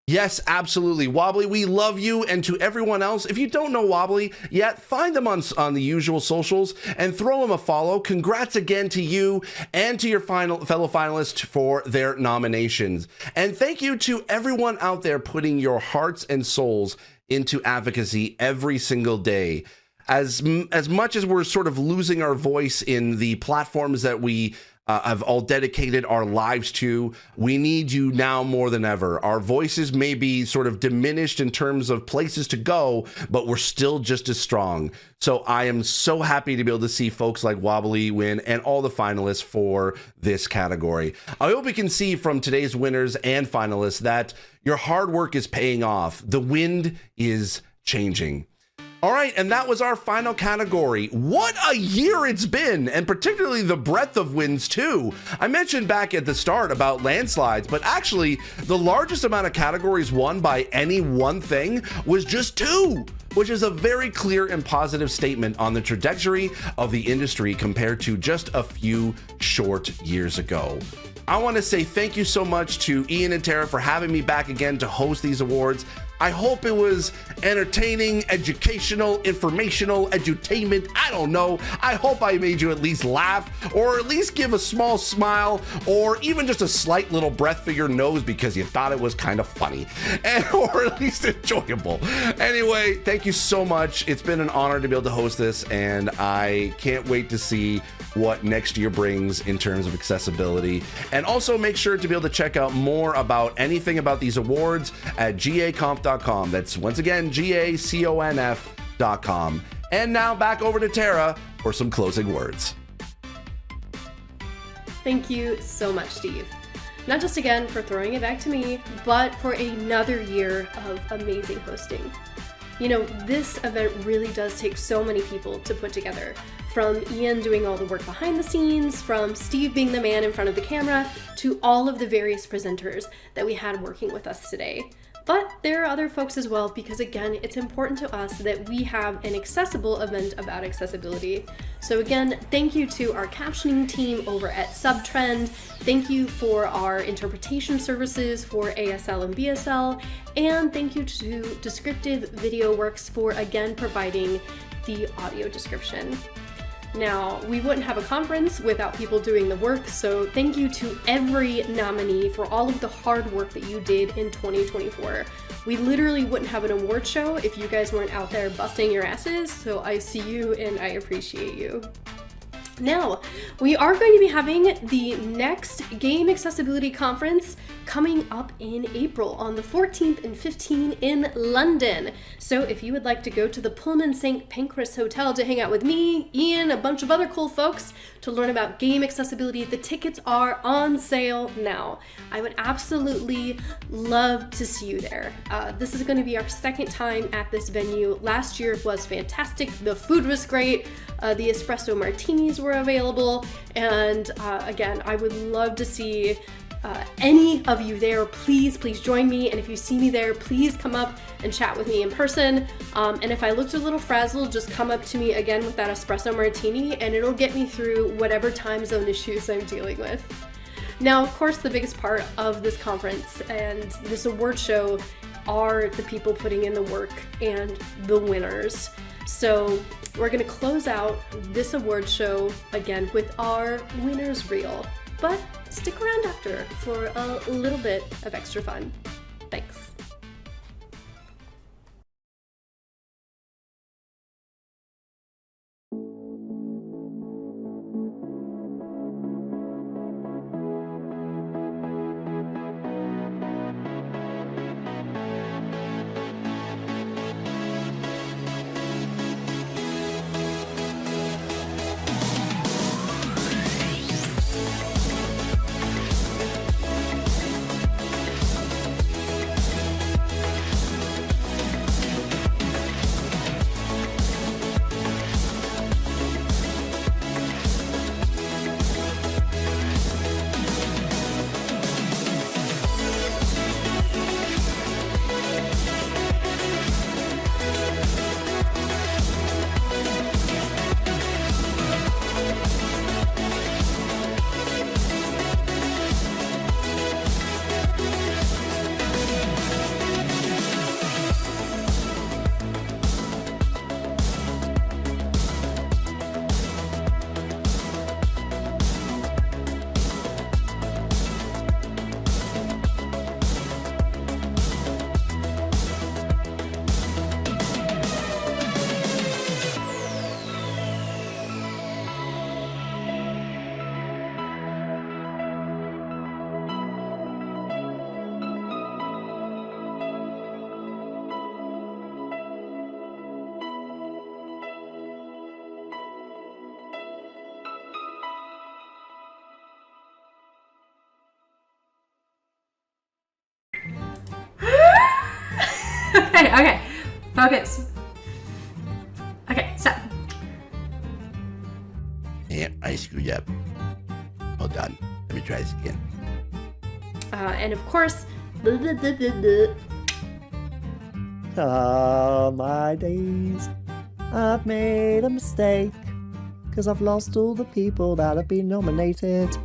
Yes, absolutely. Wobbly, we love you. And to everyone else, if you don't know Wobbly yet, find them on the usual socials and throw them a follow. Congrats again to you and to your fellow finalists for their nominations. And thank you to everyone out there putting your hearts and souls into advocacy every single day. As much as we're sort of losing our voice in the platforms that we have all dedicated our lives to, we need you now more than ever. Our voices may be sort of diminished in terms of places to go, but we're still just as strong. So I am so happy to be able to see folks like Wobbly win and all the finalists for this category. I hope we can see from today's winners and finalists that your hard work is paying off. The wind is changing. All right, and that was our final category. What a year it's been, and particularly the breadth of wins too. I mentioned back at the start about landslides, but actually the largest amount of categories won by any one thing was just 2, which is a very clear and positive statement on the trajectory of the industry compared to just a few short years ago. I want to say thank you so much to Ian and Tara for having me back again to host these awards. I hope it was entertaining, educational, informational, edutainment. I don't know. I hope I made you at least laugh, or at least give a small smile, or even just a slight little breath through your nose because you thought it was kind of funny, or at least enjoyable. Anyway, thank you so much. It's been an honor to be able to host this, and I can't wait to see what next year brings in terms of accessibility. And also make sure to be able to check out more about anything about these awards at GAconf.com. That's once again GAconf.com. And now back over to Tara for some closing words. Thank you so much, Steve. Not just again for throwing it back to me, but for another year of amazing hosting. You know, this event really does take so many people to put together. From Ian doing all the work behind the scenes, from Steve being the man in front of the camera, to all of the various presenters that we had working with us today. But there are other folks as well, because again, it's important to us that we have an accessible event about accessibility. So again, thank you to our captioning team over at Subtrend. Thank you for our interpretation services for ASL and BSL. And thank you to Descriptive Video Works for again providing the audio description. Now, we wouldn't have a conference without people doing the work, so thank you to every nominee for all of the hard work that you did in 2024. We literally wouldn't have an award show if you guys weren't out there busting your asses, so I see you and I appreciate you. Now, we are going to be having the next Game Accessibility Conference coming up in April on the 14th and 15th in London. So if you would like to go to the Pullman St. Pancras Hotel to hang out with me, Ian, a bunch of other cool folks to learn about game accessibility, the tickets are on sale now. I would absolutely love to see you there. This is going to be our second time at this venue. Last year was fantastic. The food was great. The espresso martinis were available. And again, I would love to see any of you there. Please join me. And if you see me there, please come up and chat with me in person. And if I looked a little frazzled, just come up to me again with that espresso martini and it'll get me through whatever time zone issues I'm dealing with. Now, of course, the biggest part of this conference and this award show are the people putting in the work and the winners. So we're going to close out this award show again with our winner's reel, but stick around after for a little bit of extra fun. Thanks. Okay. Focus. Okay, so. Yeah, I screwed up. Hold on. Let me try this again. And of course, blah, blah, blah, blah, blah. Ah, my days. I've made a mistake. Because I've lost all the people that have been nominated.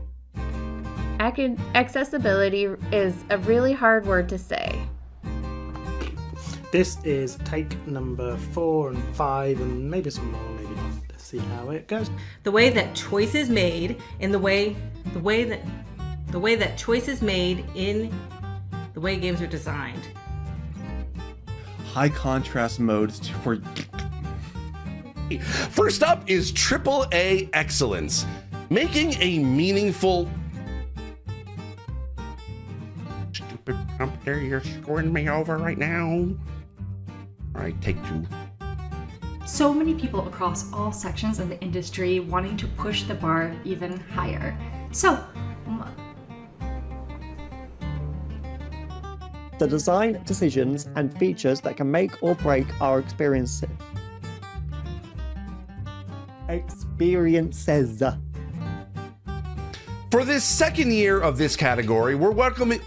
Accessibility is a really hard word to say. This is take number 4 and 5 and maybe some more, maybe not. Let's see how it goes. The way that choice is made in the way that choice is made in the way games are designed. High contrast modes for... First up is AAA Excellence, making a meaningful... Stupid prompter, you're screwing me over right now. All right, take 2. So many people across all sections of the industry wanting to push the bar even higher. So, The design decisions and features that can make or break our experiences. For this second year of this category, we're welcoming...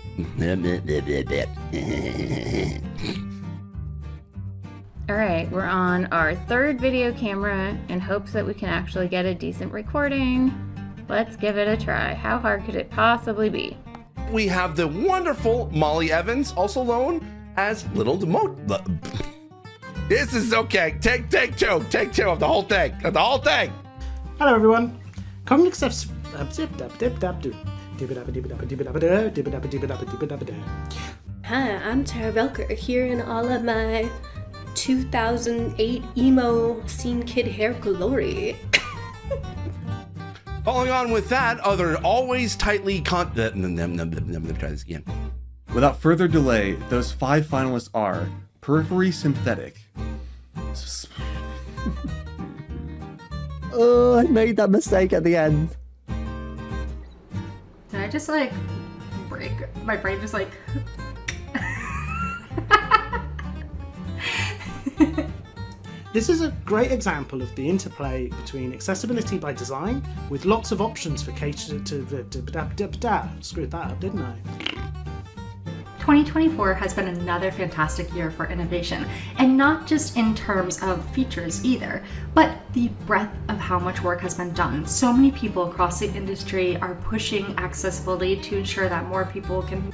Alright, we're on our 3rd video camera in hopes that we can actually get a decent recording. Let's give it a try. How hard could it possibly be? We have the wonderful Molly Evans, also known as Little Demo... This is okay. Take 2 of the whole thing. Hello everyone. Hi, I'm Tara Belker, here in all of my 2008 emo scene kid hair glory. Following on with that, other always tightly let me try this again. Without further delay, those 5 finalists are Periphery Synthetic. Oh, I made that mistake at the end. did I just like break? My brain just like. This is a great example of the interplay between accessibility by design with lots of options for cater to the... Screwed that up, didn't I? 2024 has been another fantastic year for innovation, and not just in terms of features either, but the breadth of how much work has been done. So many people across the industry are pushing accessibility to ensure that more people can